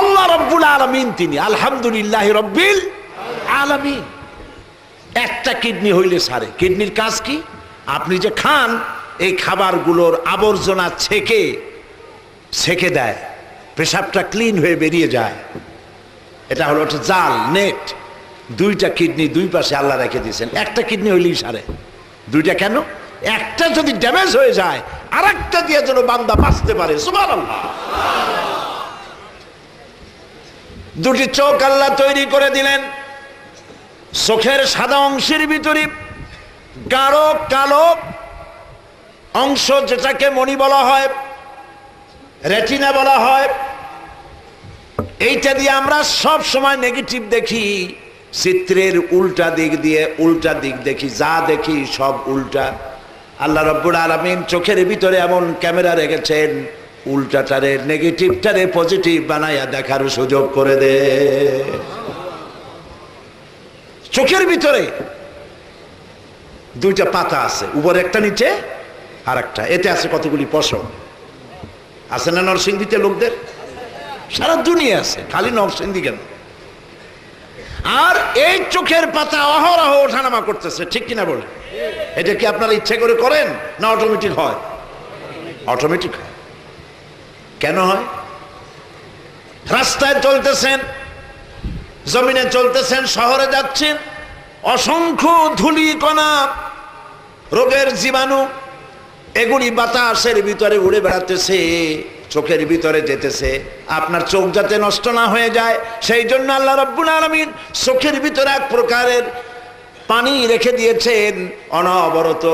আল্লাহ রব্বুল আলামিন তিনি আলহামদুলিল্লাহ রব্বিল আলামিন। একটা কিডনি হইলে সারে। কিডনির কাজ কি? আপনি যে খান এই খাবারগুলোর আবর্জনা ছেকে দেয়, পেশাবটা ক্লিন হয়ে বেরিয়ে যায়। এটা হলো একটা জাল, নেট। দুইটা কিডনি দুই পাশে আল্লাহ রেখে দিয়েছেন। একটা কিডনি হইলেই সারে, দুইটা কেন? একটা যদি ড্যামেজ হয়ে যায় আর একটা দিয়ে যেন বান্দা বাঁচতে পারে। সুবহানাল্লাহ। দুটি চোখ আল্লাহ তৈরি করে দিলেন। চোখের সাদা অংশের ভিতরে গাঢ় কালো অংশ, যেটাকে মণি বলা হয়, রেটিনা বলা হয়, এইটা দিয়ে আমরা সব সময় নেগেটিভ দেখি। চিত্রের উল্টা দিক দিয়ে উল্টা দিক দেখি, যা দেখি সব উল্টা। আল্লাহ রব্বুল আলামিন চোখের ভিতরে এমন ক্যামেরা রেখেছেন, উল্টাটারে নেগেটিভটারে পজিটিভ বানাইয়া দেখার সুযোগ করে দে। চোখের ভিতরে দুইটা পাতা আছে, উপরে একটা, নিচে আর একটা। এতে আছে কতগুলি পশম। আছে না নরসিংদীতে লোকদের? সারা দুনিয়া আছে, খালি নরসিংদী কেন? আর এই চোখের পাতা অহরহ ওঠানামা করতেছে, ঠিক কিনা বলে? এটা কি আপনারা ইচ্ছে করে করেন না অটোমেটিক হয়? অটোমেটিক হয়। কেন হয়? রাস্তায় চলতেছেন, জমিনে চলতেছেন, শহরে যাচ্ছেন, অসংখ্য ধূলি কণা রোগের জীবাণু এগুলি বাতাসের ভিতরে উড়ে বেড়াতেছে, চোখের ভিতরে যেতেছে। আপনার চোখ যাতে নষ্ট না হয়ে যায় সেই জন্য আল্লাহ রাব্বুল আলামিন চোখের ভিতরে এক প্রকারের পানি রেখে দিয়েছেন, অনবরত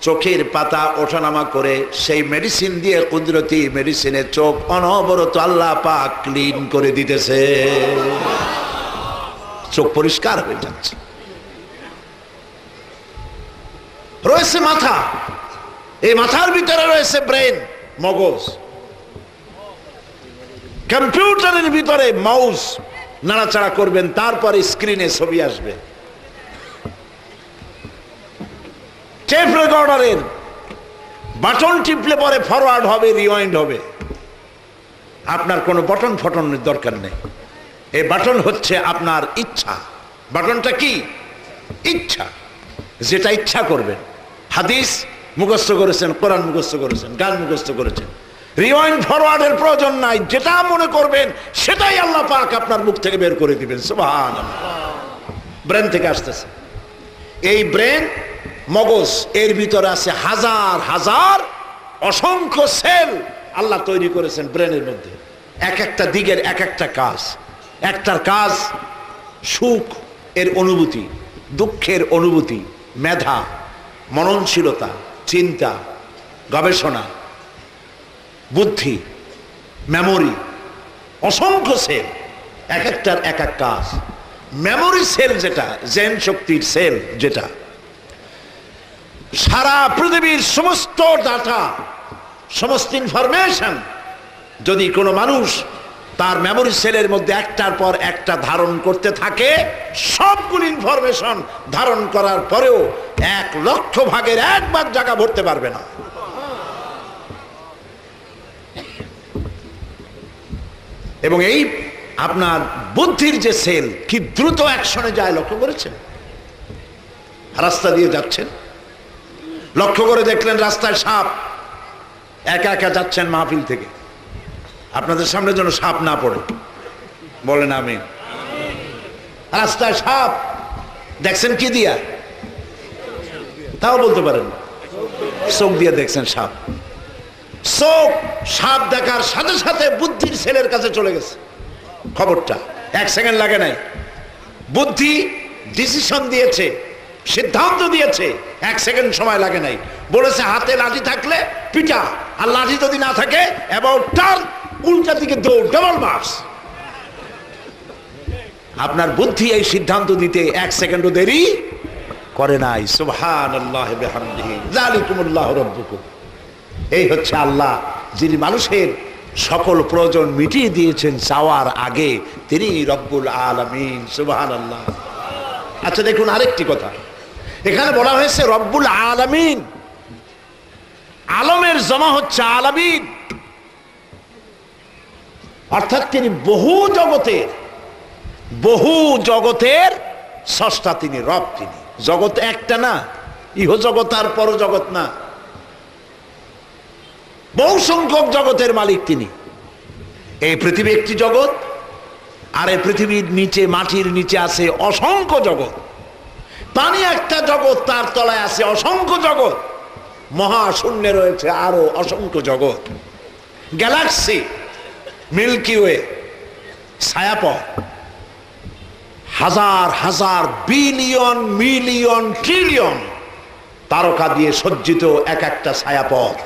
চোখের পাতা ওঠানামা করে সেই মেডিসিন দিয়ে, কুদরতি মেডিসিনের চোখ অনবরত আল্লাহ পাক ক্লিন করে দিতেছে, চোখ পরিষ্কার হয়ে যাচ্ছে। রয়েছে মাথা, এই মাথার ভিতরে রয়েছে ব্রেন, মগজ। কম্পিউটারের ভিতরে মাউস নাড়াচাড়া করবেন, তারপরে স্ক্রিনে ছবি আসবে। টেপ রেকর্ডারের বাটন টিপলে পরে ফরওয়ার্ড হবে, রিওয়াইন্ড হবে। আপনার কোনো বাটন ফটনের দরকার নেই। এই বাটন হচ্ছে আপনার ইচ্ছা। বাটনটা কি? ইচ্ছা, যেটা ইচ্ছা করবেন। হাদিস মুখস্থ করেছেন, কোরআন মুখস্থ করেছেন, গান মুখস্থ করেছেন, রিওয়াইন্ড ফরওয়ার্ডের প্রয়োজন নাই। যেটা মনে করবেন সেটাই আল্লাহ পাক আপনার মুখ থেকে বের করে দিবেন। সুবহানাল্লাহ। ব্রেন থেকে আসতেছে। এই ব্রেন, মগজ, এর ভিতরে আছে হাজার হাজার অসংখ্য সেল আল্লাহ তৈরি করেছেন ব্রেনের মধ্যে। এক একটা দিকের এক একটা কাজ। একটার কাজ সুখ এর অনুভূতি, দুঃখের অনুভূতি, মেধা, মননশীলতা, চিন্তা, গবেষণা, বুদ্ধি, মেমোরি, অসংখ্য সেল, এক একটার এক এক কাজ। মেমোরি সেল যেটা, জেন শক্তির সেল যেটা, সারা পৃথিবীর সমস্ত ডাটা, সমস্ত ইনফরমেশন যদি কোনো মানুষ তার মেমোরি সেলের মধ্যে একটার পর একটা ধারণ করতে থাকে, সবগুলো ইনফরমেশন ধারণ করার পরেও 1,00,000 ভাগের 1 ভাগ জায়গা ভরতে পারবে না। এবং এই আপনার বুদ্ধির যে সেল কি দ্রুত অ্যাকশনে যায় লক্ষ্য করেছেন? রাস্তা দিয়ে যাচ্ছেন, লক্ষ্য করে দেখলেন রাস্তায় সাপ, একা একা যাচ্ছেন মাহফিল থেকে, আপনাদের সামনে যেন সাপ না পড়ে, বলেন আমিন। রাস্তায় সাপ দেখছেন কি দিয়া? তাও বলতে পারেন, চোখ দিয়ে দেখছেন সাপ। চোখ সাপ দেখার সাথে সাথে বুদ্ধির ছেলের কাছে চলে গেছে খবরটা, 1 সেকেন্ড লাগে নাই। বুদ্ধি ডিসিশন দিয়েছে, সিদ্ধান্ত দিয়েছে, 1 সেকেন্ড সময় লাগে নাই। বলেছে হাতে লাঠি থাকলে পিটা, আর লাঠি যদি না থাকে অ্যাবাউট টার্ন, উল্টা দিকে দৌড়, ডাবল মার্কস। আপনার বুদ্ধি এই সিদ্ধান্ত দিতে 1 সেকেন্ডও দেরি করে নাই। সুবহানাল্লাহি বিহামদিহি, যালিকুমুল্লাহু রাব্বুকুম। এই হচ্ছে আল্লাহ, যিনি মানুষের সকল প্রয়োজন মিটিয়ে দিয়েছেন চাওয়ার আগে, তিনি রব্বুল আলামিন। সুবহানাল্লাহ। আচ্ছা দেখুন আরেকটি কথা, এখানে বলা হয়েছে রব্বুল আলামিন, আলমের জমা হচ্ছে আলামিন, অর্থাৎ তিনি বহু জগতের স্রষ্টা, তিনি রব, তিনি জগৎ একটা না, ইহ জগৎ আর পর জগৎ না, বহু সংখ্যক জগতের মালিক তিনি। এই পৃথিবী একটি জগৎ, আর এই পৃথিবীর নিচে, মাটির নিচে আছে অসংখ্য জগৎ। পানি একটা জগৎ, তার তলায় আছে অসংখ্য জগৎ। মহাশূন্যে রয়েছে আরো অসংখ্য জগৎ, গ্যালাক্সি, মিল্কি ওয়ে, ছায়াপথ, হাজার হাজার বিলিয়ন মিলিয়ন ট্রিলিয়ন তারকা দিয়ে সজ্জিত এক একটা ছায়াপথ।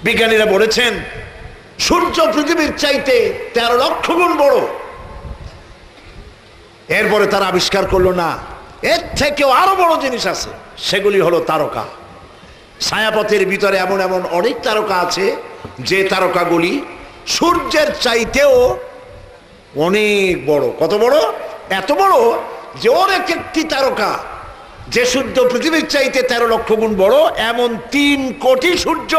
বিজ্ঞানীরা বলেছেন সূর্য পৃথিবীর চাইতে 13 লক্ষ গুণ বড়। এরপরে তারা আবিষ্কার করলো না, এর থেকেও আরো বড় জিনিস আছে, সেগুলি হলো তারকা। ছায়াপথের ভিতরে এমন এমন অনেক তারকা আছে যে তারকাগুলি সূর্যের চাইতেও অনেক বড়। কত বড়? এত বড় যে ওর একটি তারকা যে সূর্য পৃথিবীর চাইতে 13 লক্ষ গুণ বড়, এমন 3 কোটি সূর্য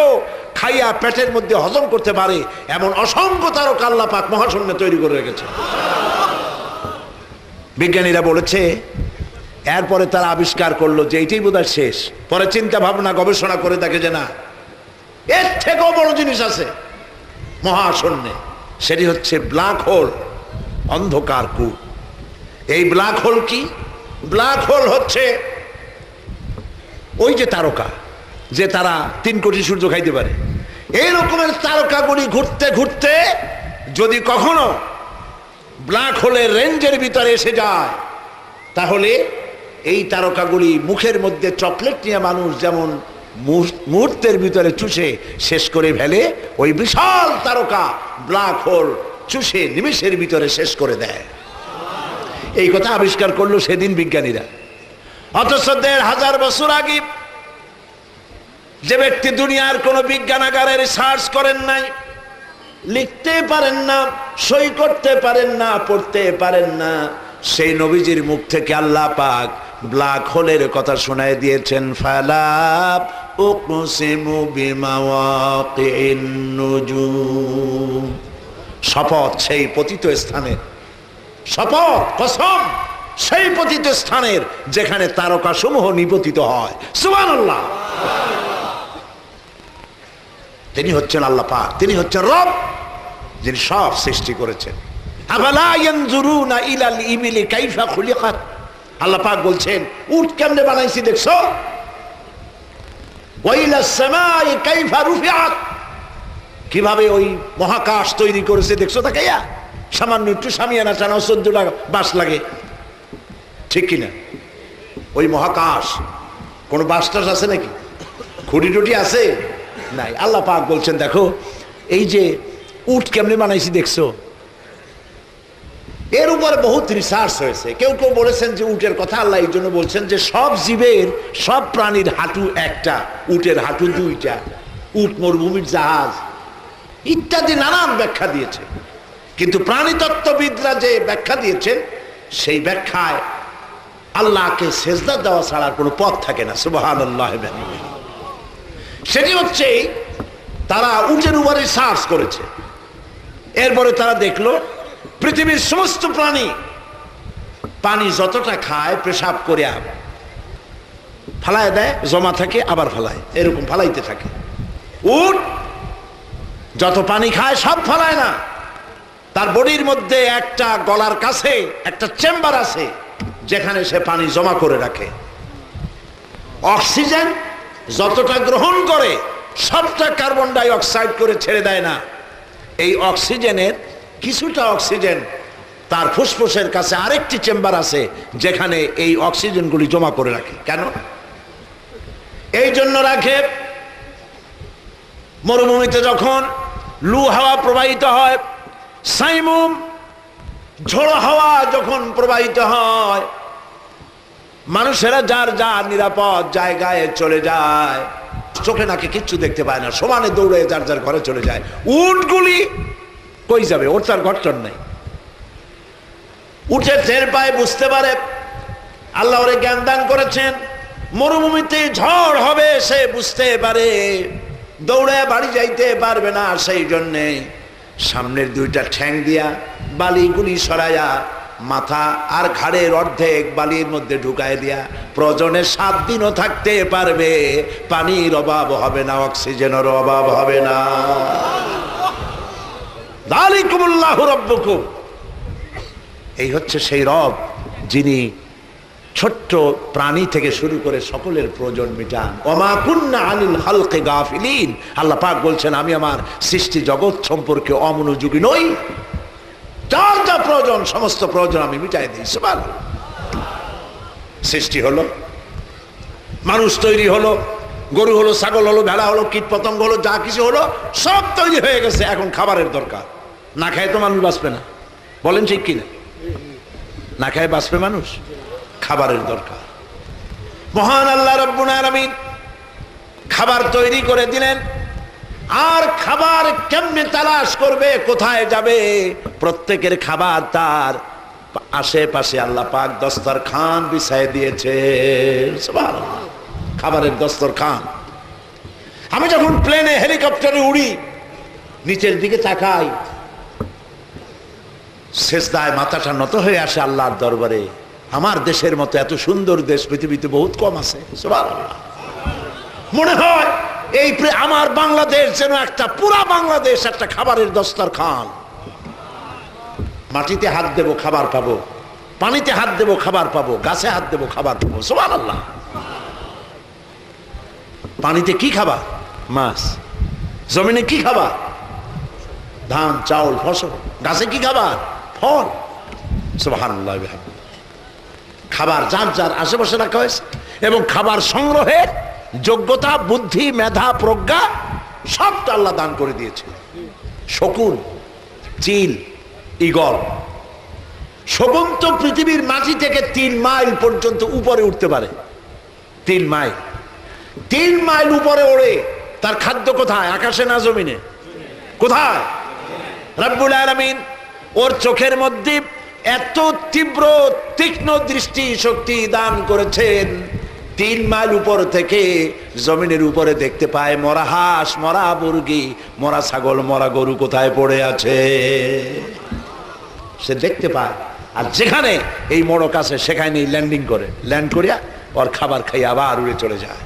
খাইয়া পেটের মধ্যে হজম করতে পারে এমন অসংখ্য তারকা আল্লাহ পাক মহাশূন্যে তৈরি করে রেখেছে। বিজ্ঞানীরা বলেছে, এরপরে তারা আবিষ্কার করলো যে এইটাই বোধহয় শেষ। পরে চিন্তা ভাবনা গবেষণা করে দেখে যে না, এর থেকেও বড় জিনিস আছে মহাশূন্যে, সেটি হচ্ছে ব্ল্যাক হোল, অন্ধকার কূপ। এই ব্ল্যাক হোল কি? ব্ল্যাক হোল হচ্ছে ওই যে তারকা, যে তারা 3 কোটি সূর্য খাইতে পারে, এই রকমের তারকাগুলি ঘুরতে ঘুরতে যদি কখনো ব্ল্যাক হোলের রেঞ্জের ভিতরে এসে যায়, তাহলে এই তারকাগুলি মুখের মধ্যে চকলেট নিয়ে মানুষ যেমন মুহূর্তের ভিতরে চুষে শেষ করে ফেলে, ওই বিশাল তারকা ব্ল্যাক হোল চুষে নিমেষের ভিতরে শেষ করে দেয়। এই কথা আবিষ্কার করলো সেদিন বিজ্ঞানীরা। অথচ 1500 বছর আগে যে ব্যক্তি দুনিয়ার কোন বিজ্ঞানাগারে রিসার্চ করেন নাই, লিখতে পারেন না, সই করতে পারেন না, পড়তে পারেন না, সেই নবীজির মুখ থেকে আল্লাহ পাক ব্ল্যাক হোলের কথা শোনায় দিয়েছেন। ফালা উকসিমু বিমাওয়াকিন নুজুম, শপথ সেই পতিত স্থানের, শপথ কসম সেই পতিত স্থানের যেখানে তারকা সমূহ নিপতিত হয়। সুবহানাল্লাহ। তিনি হচ্ছেন আল্লাহ পাক, তিনি হচ্ছেন রব, যিনি সব সৃষ্টি করেছেন। আফালা ইয়ানজুরুনা ইলাল ইবিলি কাইফা খুলিকাত, আল্লাহ পাক বলছেন উট কেমনে বানাইছি দেখছো? ওয়া ইলাস সামাই কাইফা রুফিআত, কিভাবে ওই মহাকাশ তৈরি করেছে দেখছো তাকাইয়া? সামান্য একটু সামিয়ানা টানা 14টা বাস লাগে, ঠিক কিনা? ওই মহাকাশ কোন বাস টাস আছে নাকি? খুঁটি টুটি আছে? নাই। আল্লাহ পাক বলছেন দেখো এই যে উট কেমনে বানাইছি দেখছো? এর উপরে বহুত রিসার্চ হয়েছে। কেউ কেউ বলেছেন যে উটের কথা আল্লাহ এই জন্য বলছেন যে সব জীবের, সব প্রাণীর হাঁটু একটা, উটের হাঁটু 2টা, উট মরুভূমির জাহাজ ইত্যাদি নানান ব্যাখ্যা দিয়েছে। কিন্তু প্রাণীতত্ত্ববিদরা যে ব্যাখ্যা দিয়েছেন সেই ব্যাখ্যায় আল্লাহকে সেজদা দেওয়া ছাড়ার কোনো পথ থাকে না। সুবহানাল্লাহ। সেটি হচ্ছে তারা উটের উপরে রিসার্চ করেছে। এরপরে তারা দেখলো পৃথিবীর সমস্ত প্রাণী পানি যতটা খায় পেশাব করে ফালায় দেয়, জমা থাকে আবার ফালায়, এরকম ফালাইতে থাকে। উট যত পানি খায় সব ফালায় না, তার বডির মধ্যে একটা গলার কাছে একটা চেম্বার আছে যেখানে সে পানি জমা করে রাখে। অক্সিজেন যতটা গ্রহণ করে সবটা কার্বন ডাই অক্সাইড করে ছেড়ে দেয় না। এই অক্সিজেনের কিছুটা অক্সিজেন তার ফুসফুসের কাছে আরেকটি চেম্বার আছে যেখানে এই অক্সিজেনগুলি জমা করে রাখে। কেন? এই জন্য রাখে মরুভূমিতে যখন লু হাওয়া প্রবাহিত হয়, সাইমুম ঝোড়ো হাওয়া যখন প্রবাহিত হয়, মানুষেরা যার যার নিরাপদ জায়গায় চলে যায়, চোখে নাকে কিচ্ছু দেখতে পায় না, সমানে দৌড়ে যার যার ঘরে চলে যায়। উটগুলি কই যাবে? ওর তার ঘরটর নাই। উঠে টের পায়, বুঝতে পারে, আল্লাহ ওরে জ্ঞান দান করেছেন। মরুভূমিতে ঝড় হবে সে বুঝতে পারে, দৌড়ে বাড়ি যাইতে পারবে না, সেই জন্যে সামনের 2টা ঠ্যাং দিয়া বালিগুলি সরাইয়া মাথা আর ঘাড়ের অর্ধেক বালির মধ্যে ঢুকায় দিয়া প্রয়োজনে 7 দিনও থাকতে পারবে, পানির অভাব হবে না, অক্সিজেনের অভাব হবে না। যালিকুমুল্লাহু রাব্বুকুম, এই হচ্ছে সেই রব যিনি ছোট্ট প্রাণী থেকে শুরু করে সকলের প্রয়োজন মিটান। ওমা কুন্না আনিল খালকি গাফিলিন, আল্লাহ পাক বলছেন আমি আমার সৃষ্টি জগৎ সম্পর্কে অমনোযোগী নই, যার যা প্রয়োজন সমস্ত প্রয়োজন আমি মিটাই দিই। সুবহানাল্লাহ। সৃষ্টি হলো, মানুষ তৈরি হলো, গরু হলো, ছাগল হলো, ভেড়া হলো, কীট পতঙ্গ হলো, যা কিছু হলো সব তৈরি হয়ে গেছে। এখন খাবারের দরকার, না খায় তো মানুষ বাঁচবে না, বলেন ঠিক কিনা? না খায় বাঁচবে মানুষ, খাবারের দরকার। মহান আল্লাহ রাব্বুল আলামিন খাবার তৈরি করে দিলেন, আর খাবার কেমনে তালাশ করবে, কোথায় যাবে? প্রত্যেকের খাবার তার আশেপাশে আল্লাহ পাক দস্তরখান বিছায় দিয়েছে। সুবহানাল্লাহ। খাবারের দস্তরখান। আমি যখন প্লেনে হেলিকপ্টারে উড়ি, নিচের দিকে তাকাই, সেজদায় মাথাটা নত হয়ে আসে আল্লাহর দরবারে। আমার দেশের মতো এত সুন্দর দেশ পৃথিবীতে বহুত কম আছে। সুবহানাল্লাহ। মনে হয় এই আমার বাংলাদেশ যেন একটা পুরা বাংলাদেশ একটা খাবারের দস্তরখান। মাটিতে হাত দেব খাবার পাবো, পানিতে হাত দেব খাবার পাবো, গাছে হাত দেব খাবার পাবো। সুবহানাল্লাহ। পানিতে কি খাবার? মাছ। জমিনে কি খাবার? ধান, চাউল, ফসল। গাছে কি খাবার? ফল। সুবহানাল্লাহ। খাবার যার যার আশেপাশে রাখা হয়েছে এবং খাবার সংগ্রহের যোগ্যতা, বুদ্ধি, মেধা, প্রজ্ঞা সবটা আল্লাহ দান করে দিয়েছে। শকুন, চিল, ঈগল। শকুন তো পৃথিবীর মাটি থেকে 3 মাইল পর্যন্ত উপরে উঠতে পারে। 3 মাইল। 3 মাইল উপরে ওড়ে। তার খাদ্য কোথায়? আকাশে না জমিনে? কোথায়? রব্বুল আলামিন ওর চোখের মধ্যে এত তীব্র তীক্ষ্ণ দৃষ্টি শক্তি দান করেছেন, 3 মাইল উপর থেকে জমিনের উপরে দেখতে পায় মরা হাঁস, মরা মুরগি, মরা ছাগল, মরা গরু কোথায় পড়ে আছে সে দেখতে পায়। আর যেখানে এই মোড়ক আছে সেখানে ল্যান্ডিং করে, ল্যান্ড করিয়া ওর খাবার খাইয়া আবার উড়ে চলে যায়।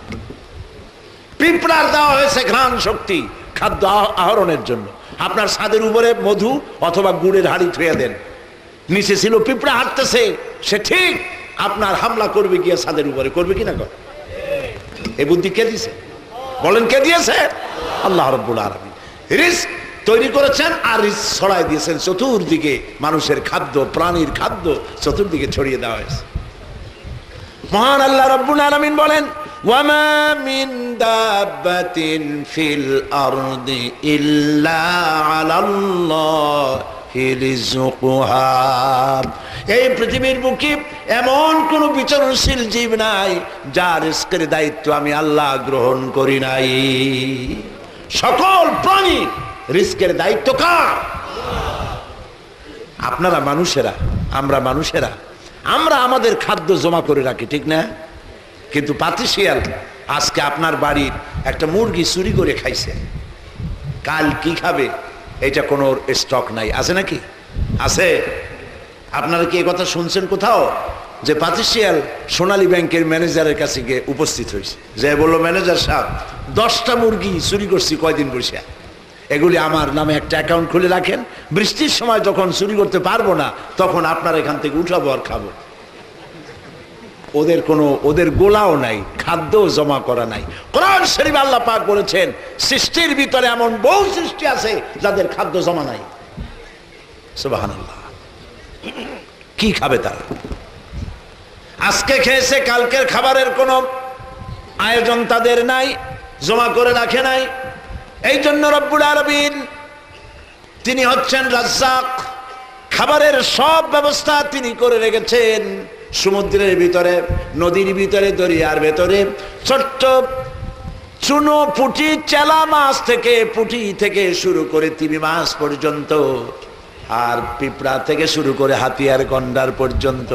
পিঁপড়ার দেওয়া হয়েছে ঘ্রাণ শক্তি খাদ্য আহরণের জন্য। আপনার ছাদের উপরে মধু অথবা গুড়ের হাড়ি থুয়ে দেন, নিচে ছিল পিঁপড়া হাঁটতেছে, সে ঠিক আপনার হামলা করবে গিয়ে ছাদের উপরে। করবে কিনা? কর। এই বুদ্ধি কে দিয়েছে? বলেন কে দিয়েছে? আল্লাহ রাব্বুল আলামিন রিস্ক তৈরি করেছেন আর রিস্ক ছড়াই দিয়েছেন চতুর্দিকে। মানুষের খাদ্য, প্রাণীর খাদ্য চতুর্দিকে ছড়িয়ে দেওয়া হয়েছে। মহান আল্লাহ রাব্বুল আলামিন বলেন, ওয়ামা মিন দাব্বাতিন ফিল আরদি ইল্লা আলাল্লাহি রিজকুহা। এই পৃথিবীর বুকে এমন কোন বিচরণশীল জীব নাই যার রিজকের দায়িত্ব আমি আল্লাহ গ্রহণ করি নাই। সকল প্রাণী রিজকের দায়িত্ব কার? আপনারা মানুষেরা, আমরা মানুষেরা, আমরা আমাদের খাদ্য জমা করে রাখি, ঠিক না? কিন্তু পাতিশিয়াল আজকে আপনার বাড়ির একটা মুরগি চুরি করে খাইছে, কাল কি খাবে এটা কোনো স্টক নাই। আছে নাকি? আছে? আপনারা কি এই কথা শুনছেন কোথাও যে পাতিশিয়াল সোনালী ব্যাংকের ম্যানেজারের কাছে গিয়ে উপস্থিত হয়েছে, যে বললো, ম্যানেজার সাহেব 10টা মুরগি চুরি করছি কয়দিন বসে, এগুলি আমার নামে একটা অ্যাকাউন্ট খুলে রাখেন, বৃষ্টির সময় যখন চুরি করতে পারবো না তখন আপনার এখান থেকে উঠাবো আর খাবো। ওদের গোলাও নাই, খাদ্য জমা করা নাই। কোরআন শরীফ আল্লাহ পাক বলেছেন, সৃষ্টির ভিতরে এমন বহু সৃষ্টি আছে যাদের খাদ্য জমা নাই। সুবহানাল্লাহ। কি খাবে তারা? আজকে খেয়েছে, কালকের খাবারের কোনো আয়োজন তাদের নাই, জমা করে রাখে নাই। এই জন্য রব্বুল আলামিন তিনি হচ্ছেন রাজ্জাক, খাবারের সব ব্যবস্থা তিনি করে রেখেছেন। সমুদ্রের ভিতরে, নদীর ভিতরে, দরিয়ার ভেতরে ছোট্ট চুনো, পুঁটি, চেলা মাছ থেকে, পুঁটি থেকে শুরু করে তিমি মাছ পর্যন্ত, আর পিঁপড়া থেকে শুরু করে হাতিয়ার গন্ডার পর্যন্ত,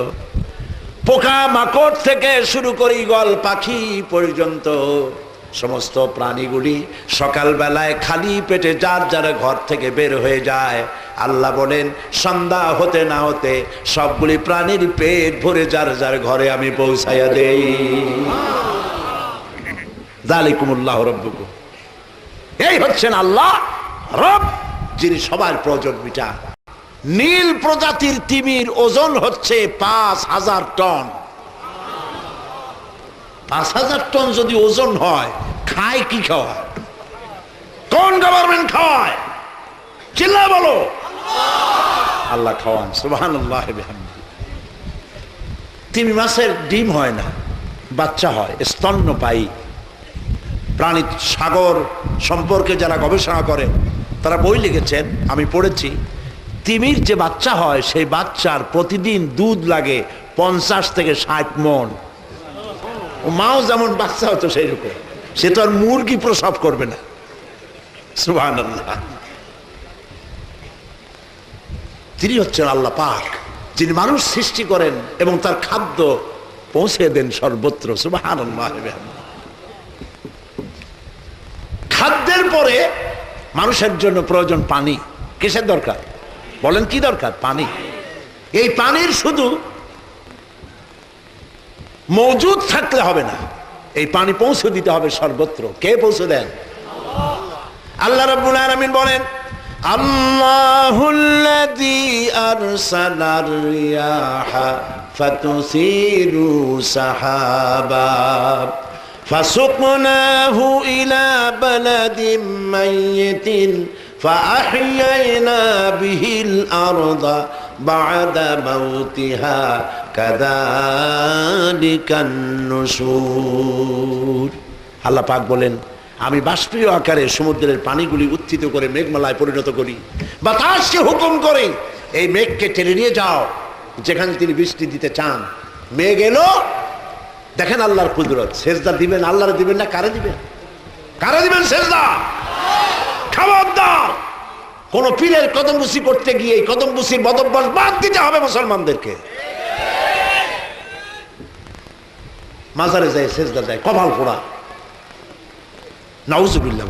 পোকা মাকড় থেকে শুরু করে ঈগল পাখি পর্যন্ত সমস্ত প্রাণীগুলি সকালবেলায় খালি পেটে যার যার ঘর থেকে বের হয়ে যায়। আল্লাহ বলেন, সন্ধ্যা হতে না হতে সবগুলি প্রাণীর পেট ভরে যার যার ঘরে আমি পৌঁছাইয়া দেই। যালিকুমুল্লাহ রাব্বুকুম। এই হচ্ছেন আল্লাহ রব, যিনি সবার প্রয়োজন মিটান। নীল প্রজাতির তিমির ওজন হচ্ছে 5000 টন। 5000 টন যদি ওজন হয়, খায় কি খাওয়ায়? কোন গভর্নমেন্ট খাওয়ায়? চিল্লা বলো। আল্লাহ খাওয়ান। সুবহানাল্লাহ বিহামদিহি। তিমি মাছের ডিম হয় না, বাচ্চা হয়, স্তন্যপায়ী প্রাণী। সাগর সম্পর্কে যারা গবেষণা করেন তারা বই লিখেছেন, আমি পড়েছি, তিমির যে বাচ্চা হয় সেই বাচ্চার প্রতিদিন দুধ লাগে 50 থেকে 60 মণ। মাও যেমন বাচ্চা হতো সেই রকম। সে তো আর মুরগি প্রসব করবে না। সুবহানাল্লাহ। তিনি হচ্ছেন আল্লাহ পাক, যিনি মানুষ সৃষ্টি করেন এবং তার খাদ্য পৌঁছে দেন সর্বত্র। সুবহানাল্লাহ। খাদ্যের পরে মানুষের জন্য প্রয়োজন পানি। কিসের দরকার? বলেন কি দরকার? পানি। এই পানির শুধু মজুদ থাকলে হবে না, এই পানি পৌঁছে দিতে হবে সর্বত্র। কে পৌঁছে দেন? আল্লাহ রাব্বুল আলামিন বলেন, আল্লাহুল্লাযী আরসালার রিয়াহা ফাতুসিরু সাহাবা ফাসুকনাহু ইলা বালাদিম মাইয়িতিন ফাআহইয়ানা বিহিল আরদা বা'দা মাউতিহা কাযালিকান নুশুর। আল্লাহ পাক বলেন, আমি বাষ্পীয় আকারে সমুদ্রের পানিগুলি উত্থিত করে মেঘমালায় পরিণত করি, বাতাসকে হুকুম করে এই মেঘকে টেনে নিয়ে যাও যেখানে তিনি বৃষ্টি দিতে চান। মেঘ এলো, দেখেন আল্লাহর কুদরত। সেজদা দিবেন আল্লাহরে, দিবেন না কারে দিবেন? কারে দিবেন সেজদা? খবরদার কোন পীরের কদমবুসি করতে গিয়ে কদমবুসির বদভ্যাস বাদ দিতে হবে মুসলমানদেরকে। মাজারে যায়, সেজদা যায়, কপাল পোড়া, নাউজুবিল্লাহ।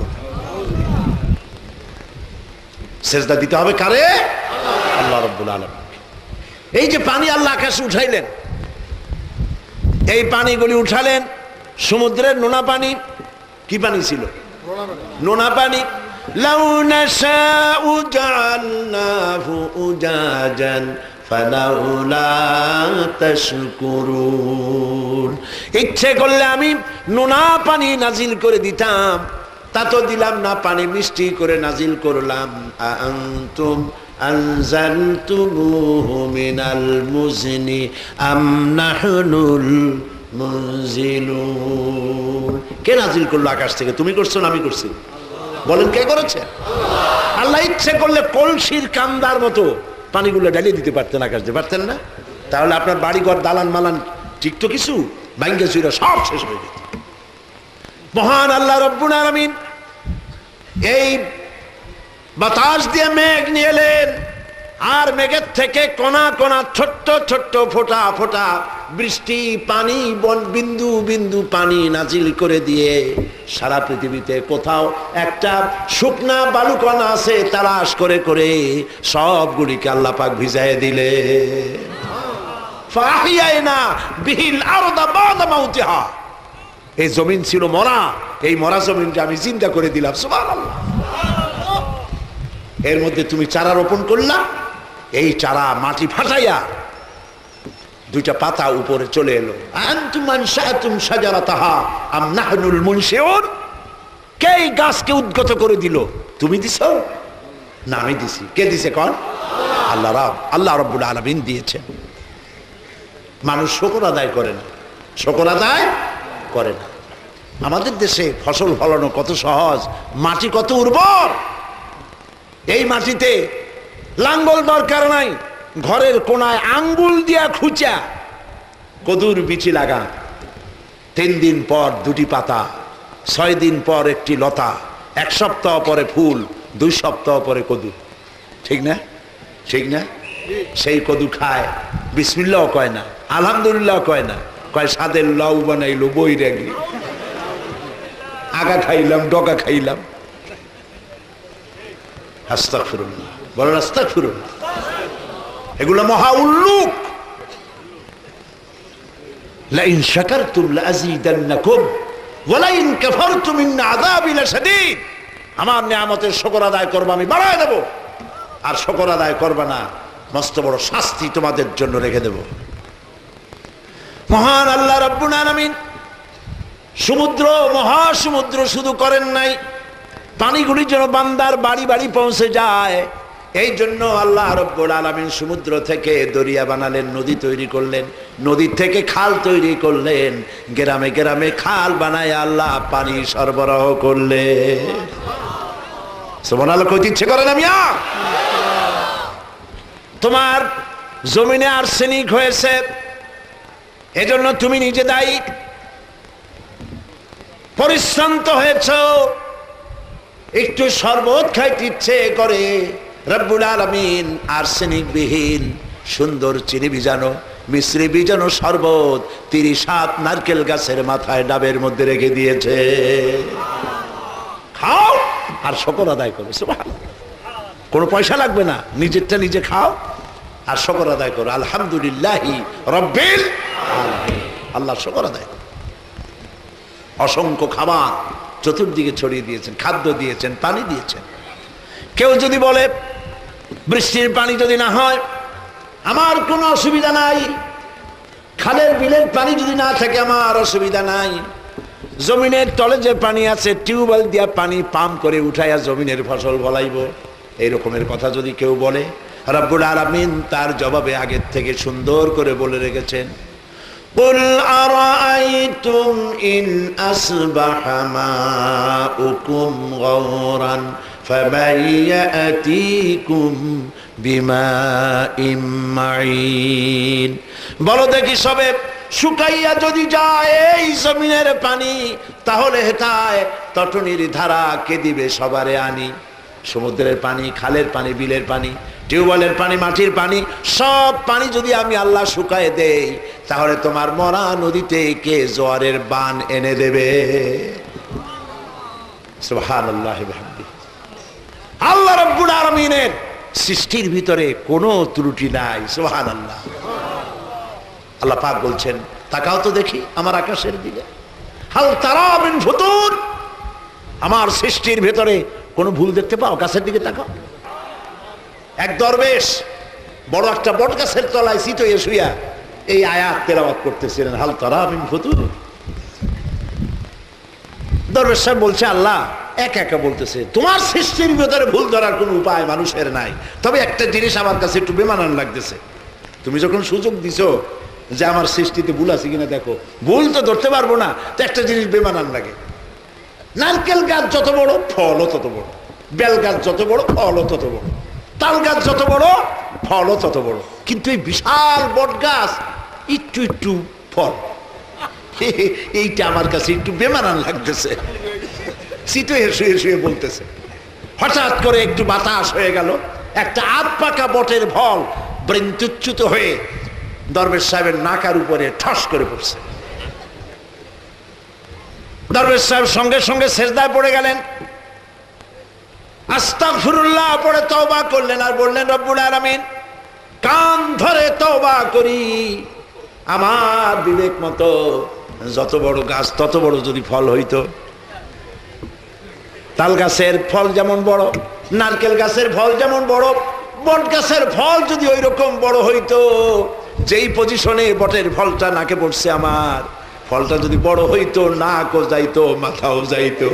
সেজদা দিতে হবে কারে? আল্লাহ রাব্বুল আলামিন। এই যে পানি আল্লাহ আকাশে উঠাইলেন, এই পানিগুলি উঠালেন সমুদ্রের নোনা পানি। কি পানি ছিল? নোনা পানি। লাউ নাশাউ জাআলনাহু উজাজান ফালাউলা তাশকুরুন। ইচ্ছে করলে আমি নোনা পানি নাজিল করে দিতাম, তা তো দিলাম না, পানি মিষ্টি করে নাজিল করলাম। আনতুম আনজালতুমুহু মিনাল মুজনি আম নাহনুল মুনজিলুন। কে নাজিল করলো আকাশ থেকে? তুমি করছো না আমি করছি? বলেন কে করেছে? আল্লাহ ইচ্ছে করলে কলসির কান্দার মতো পানিগুলো ঢালিয়ে দিতে পারতেন আকাশ দিয়ে, পারতেন না? তাহলে আপনার বাড়িঘর দালান মালান ঠিক তো কিছু ভাঙ্গে চুরে সব শেষ হয়ে যেত। মহান আল্লাহ রব্বুল আলামিন এই বাতাস দিয়ে মেঘ নিয়ে এলেন, আর মেঘের থেকে কণা কণা ছোট্ট ছোট্ট ফোঁটা ফোঁটা বৃষ্টি পানি বিন্দু বিন্দু পানি নাজিল করে দিয়ে সারা পৃথিবীতে কোথাও একটা শুকনা বালুকণা আছে তালাশ করে করে সবগুলিকে আল্লাহ পাক ভিজায় দিলে। ফাহিয়ানা বিহিল আরদা বা'দা মাউতিহা। এই জমিন ছিল মরা, এই মরা জমিনকে আমি জিন্দা করে দিলাম। সুবহানাল্লাহ। এর মধ্যে তুমি চারা রোপণ করলা, এই চারা মাটি ফাটাইয়া দুইটা পাতা উপরে চলে এলো। আনতুম আনশাতুম শাজারাতাহা আম নাহনুল মুনশিউন। কে গাছকে উদ্গত করে দিল? তুমি দিছো না আমি দিছি? কে দিছে কোন? আল্লাহ রাব্বুল আলামিন দিয়েছেন। মানুষ শুকর আদায় করে না, শুকর আদায় করে না। আমাদের দেশে ফসল ফলানো কত সহজ, মাটি কত উর্বর। এই মাটিতে লাঙ্গল দরকার নাই, ঘরের কোনায় আঙ্গুল দিয়া খুঁচা কদুর বিচি লাগা। 3 দিন পর 2টি পাতা, 6 দিন পর একটি লতা, 1 সপ্তাহ পরে ফুল, 2 সপ্তাহ পরে কদু। ঠিক না? ঠিক না? সেই কদু খায়, বিসমিল্লাহ কয় না, আলহামদুলিল্লাহ কয় না, কয় সাদের লাউ বানাইলো বই রেগি, আগা খাইলাম ডগা খাইলাম। আস্তাগফিরুল্লাহ, বলেন আস্তাগফিরুল্লাহ। এগুলো মহা উল্লুক। লাইন শাকারতুম লাযীদান্নাকুম ওয়া লাইন কাফারতুম ইন আযাবি লাশাদীদ। আমার নিয়ামতের শুকর আদায় করবে আমি বাড়ায় দেব, আর শুকর আদায় করবে না মস্ত বড় শাস্তি তোমাদের জন্য রেখে দেব। মহান আল্লাহ রাব্বুল আলামিন সমুদ্র মহাসমুদ্র শুধু করেন নাই, পানিগুলি যেন বান্দার বাড়ি বাড়ি পৌঁছে যায়, এই জন্য আল্লাহ রাব্বুল আলামিন সমুদ্র থেকে দরিয়া বানালেন, নদী তৈরি করলেন, নদী থেকে খাল তৈরি করলেন, গ্রামে গ্রামে খাল বানায় আল্লাহ পানি সরবরাহ করলেন। সুবহানাল্লাহ কইতে ইচ্ছে করে না মিয়া? তোমার জমিনে আর্সেনিক হয়েছে, এজন্য তুমি নিজে দায়ী। পরিশ্রান্ত হয়েছ, একটু শরবত খাইতে ইচ্ছে করে, রব্বুল আলামিন আর্সেনিক বিহীন সুন্দর চিনি ভিজানো মিশ্রি ভিজানো শরবত 37 নারকেল গাছের মাথায় ডাবের মধ্যে রেখে দিয়েছে। খাও আর শুকর আদায় করো। সুবহানাল্লাহ। কোনো পয়সা লাগবে না, নিজেরটা নিজে খাও আর শুকর আদায় করো। আলহামদুলিল্লাহি রাব্বিল আলামিন। আল্লাহ শুকর আদায় করো। অসংখ্য খাবার চতুর্দিকে ছড়িয়ে দিয়েছেন, খাদ্য দিয়েছেন, পানি দিয়েছেন। কেউ যদি বলে বৃষ্টির পানি যদি না হয় আমার কোনো অসুবিধা নাই, খালের বিলের পানি যদি না থাকে আমার অসুবিধা নাই, জমিনের তলে যে পানি আছে টিউবওয়েল দিয়া পানি পাম্প করে উঠাইয়া জমিনের ফসল ফলাইব, এই রকমের কথা যদি কেউ বলে, রব্বুল আলামিন তার জবাবে আগের থেকে সুন্দর করে বলে রেখেছেন, কুল আরাআইতুম ইন আসবাহা মাউকুম গাওরান ফামান ইয়াতিকুম বিমাইম মাইন। বলো দেখি সবে শুকাইয়া যদি যায় এই জমিনের পানি, তাহলে হেথায় তটনির ধারা কে দিবে সবারে আনি। সমুদ্রের পানি, খালের পানি, বিলের পানি, টিউবওয়েলের পানি, মাটির পানি, সব পানি যদি আমি আল্লাহ শুকায় দেই, তাহলে তোমার মরা নদীতে কে জোয়ারের বান এনে দেবে? সুবহানাল্লাহ বিহামদিহি। আল্লাহ রাব্বুল আলামিনের সৃষ্টির ভিতরে কোনো ত্রুটি নাই। সুবহানাল্লাহ। আল্লাহ পাক বলছেন, তাকাও তো দেখি আমার আকাশের দিকে, হাল তারা মিন ফুতুর, আমার সৃষ্টির ভেতরে কোনো ভুল দেখতে পাও? গাছের দিকে তাকাও। এক দরবেশ বড় একটা বট গাছের তলায় চিতইয়ে শুইয়া এই আয়াত তেলাওয়াত করতেছিলেন, হাল তারা মিন ফুতুর। দরবেশ সাহেব বলছে, আল্লাহ একা একা বলতেছে, তোমার সৃষ্টির ভেতরে ভুল ধরার কোনো উপায় মানুষের নাই, তবে একটা জিনিস আমার কাছে একটু বেমানান লাগতেছে। তুমি যখন সুযোগ দিছো যে আমার সৃষ্টিতে ভুল আছে কিনা দেখো, ভুল তো ধরতে পারবো না, তো একটা জিনিস বেমানান লাগে। নারকেল গাছ যত বড় ফলও তত বড়, বেল গাছ যত বড় ফলও তত বড়, তাল গাছ যত বড় ফলও তত বড়, কিন্তু এই বিশাল বট গাছ একটু একটু ফল, এইটা আমার কাছে একটু বেমানান লাগতেছে। চিতইয়ে শুয়ে শুয়ে বলতেছে, হঠাৎ করে একটু বাতাস হয়ে গেল, একটা আধ পাকা বটের ফল বৃন্তুচ্যুত হয়ে দরবেশ সাহেবের নাকার উপরে ঠস করে পড়ছে। দরবেশ সাহেব সঙ্গে সঙ্গে সেজদায় পড়ে গেলেন, আস্তাগফিরুল্লাহ পড়ে তওবা করলেন, আর বললেন, রব্বুল আলামিন কান ধরে তওবা করি, আমার বিবেক মতো যত বড় গাছ তত বড় যদি ফল হইতো, তাল গাছের ফল যেমন বড়, নারকেল গাছের ফল যেমন বড়, বট গাছের ফল যদি ওই রকম বড় হইতো, যেই পজিশনে বটের ফলটা নাকে পড়ছে আমার, ফলটা যদি বড় হইতো, নাকও যাইতো, মাথাও যাইতো।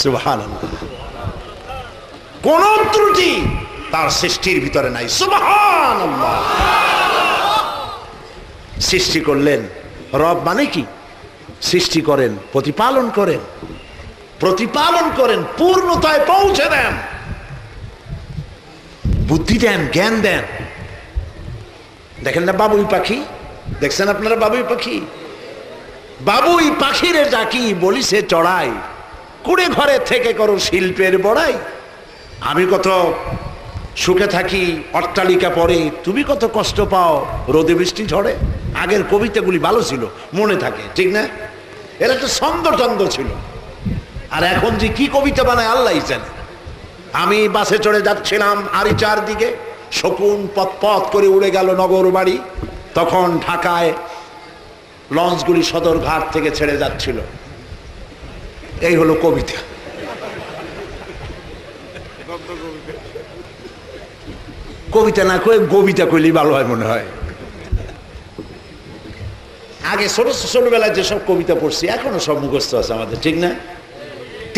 সুবহানাল্লাহ। কোন ত্রুটি তার সৃষ্টির ভিতরে নাই। সুবহানাল্লাহ। সৃষ্টি করলেন, রব মানে কি? সৃষ্টি করেন, প্রতিপালন করেন, প্রতিপালন করেন, পূর্ণতায় পৌঁছে দেন, বুদ্ধি দেন, জ্ঞান দেন। দেখেন না বাবুই পাখি, দেখছেন আপনারা বাবুই পাখি? বাবুই পাখিরে ডাকি বলিছে চড়াই, কুড়ে ঘরে থেকে করো শিল্পের বড়াই। আমি কত সুখে থাকি অট্টালিকা পরে, তুমি কত কষ্ট পাও রোদে বৃষ্টি ঝড়ে। আগের কবিতাগুলি ভালো ছিল, মনে থাকে, ঠিক না? এর একটা ছন্দ টন্দ ছিল। আর এখন যে কি কবিতা বানায় আল্লাহ জানে। আমি বাসে চড়ে যাচ্ছিলাম আরিচার দিকে, শকুন পথ পথ করে উড়ে গেল নগর বাড়ি। তখন ঢাকায় লঞ্চগুলি সদরঘাট থেকে ছেড়ে যাচ্ছিল। এই হলো কবিতা। কবিতা না কয়ে কবিতা কইলেই ভালো হয় মনে হয়। আগে ছোটবেলায় যেসব কবিতা পড়ছি এখনো সব মুখস্থ আছে আমাদের, ঠিক না?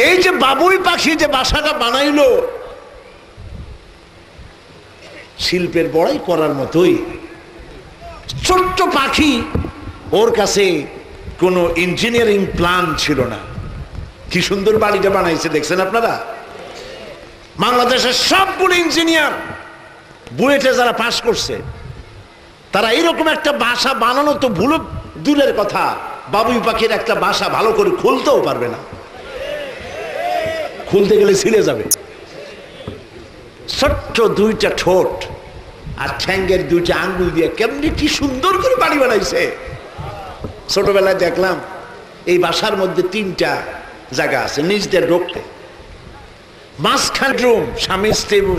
এই যে বাবুই পাখি যে বাসাটা বানাইলো, শিল্পের বড়াই করার মতোই। ছোট্ট পাখি, ওর কাছে কোনো ইঞ্জিনিয়ারিং প্ল্যান ছিল না। কি সুন্দর বাড়িটা বানাইছে দেখছেন আপনারা? বাংলাদেশের সবগুলো ইঞ্জিনিয়ার বুয়েটে যারা পাশ করছে, তারা এইরকম একটা বাসা বানানো তো ভুল দূরের কথা, বাবুই পাখির একটা বাসা ভালো করে খুলতেও পারবে না, খুলতে গেলে ছিঁড়ে যাবে। ছোট্ট দুইটা ঠোঁট আর ঠ্যাঙ্গের দুইটা আঙ্গুল দিয়ে কেমনি কি সুন্দর করে বাড়ি বানাইছে। ছোটবেলায় দেখলাম এই বাসার মধ্যে তিনটা জায়গা আছে নিজদের ঢুকতে, মাঝখান রুম,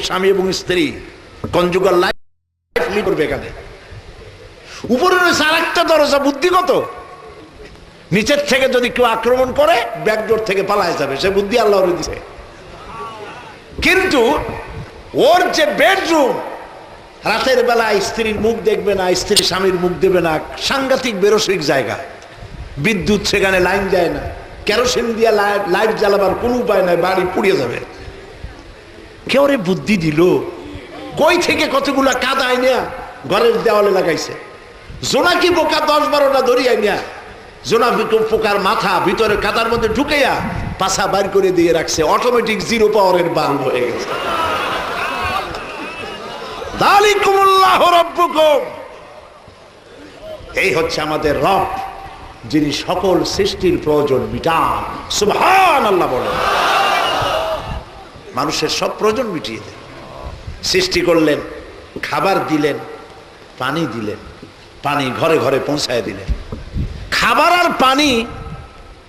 স্বামী এবং স্ত্রী কনজুগাল লাইফ করবে এখানে। উপরে রয়েছে আর একটা দরজা, বুদ্ধিগত, নিচের থেকে যদি কেউ আক্রমণ করে ব্যাকডোর থেকে পালায় যাবে, সে বুদ্ধি আল্লাহর দিছে। কিন্তু ওর যে বেডরুম, রাতের বেলায় স্ত্রীর মুখ দেখবে না, স্ত্রী স্বামীর মুখ দেবে না, সাংঘাতিক বেরসিক জায়গা। বিদ্যুৎ সেখানে লাইন যায় না, কেরোসিন দিয়ে লাইট জ্বালাবার কোনো উপায় নাই, বাড়ি পুড়িয়ে যাবে। কেউ রে বুদ্ধি দিল, কই থেকে কতগুলা কাদা আইনা ঘরের দেওয়ালে লাগাইছে। জোনাকি পোকা 10-12টা ধরি আইনা জোনাকি পোকার মাথা ভিতরে কাদার মধ্যে ঢুকাইয়া পাছা বাইর করে দিয়ে রাখছে, অটোমেটিক 0 পাওয়ারের বাল্ব হয়ে গেছে। যালিকুমুল্লাহু রাব্বুকুম, এই হচ্ছে আমাদের রব, যিনি সকল সৃষ্টির প্রয়োজন মিটান। সুবহানাল্লাহ বলে, মানুষের সব প্রয়োজন মিটিয়ে দেন। সৃষ্টি করলেন, খাবার দিলেন, পানি দিলেন, পানি ঘরে ঘরে পৌঁছায় দিলেন। খাবার আর পানি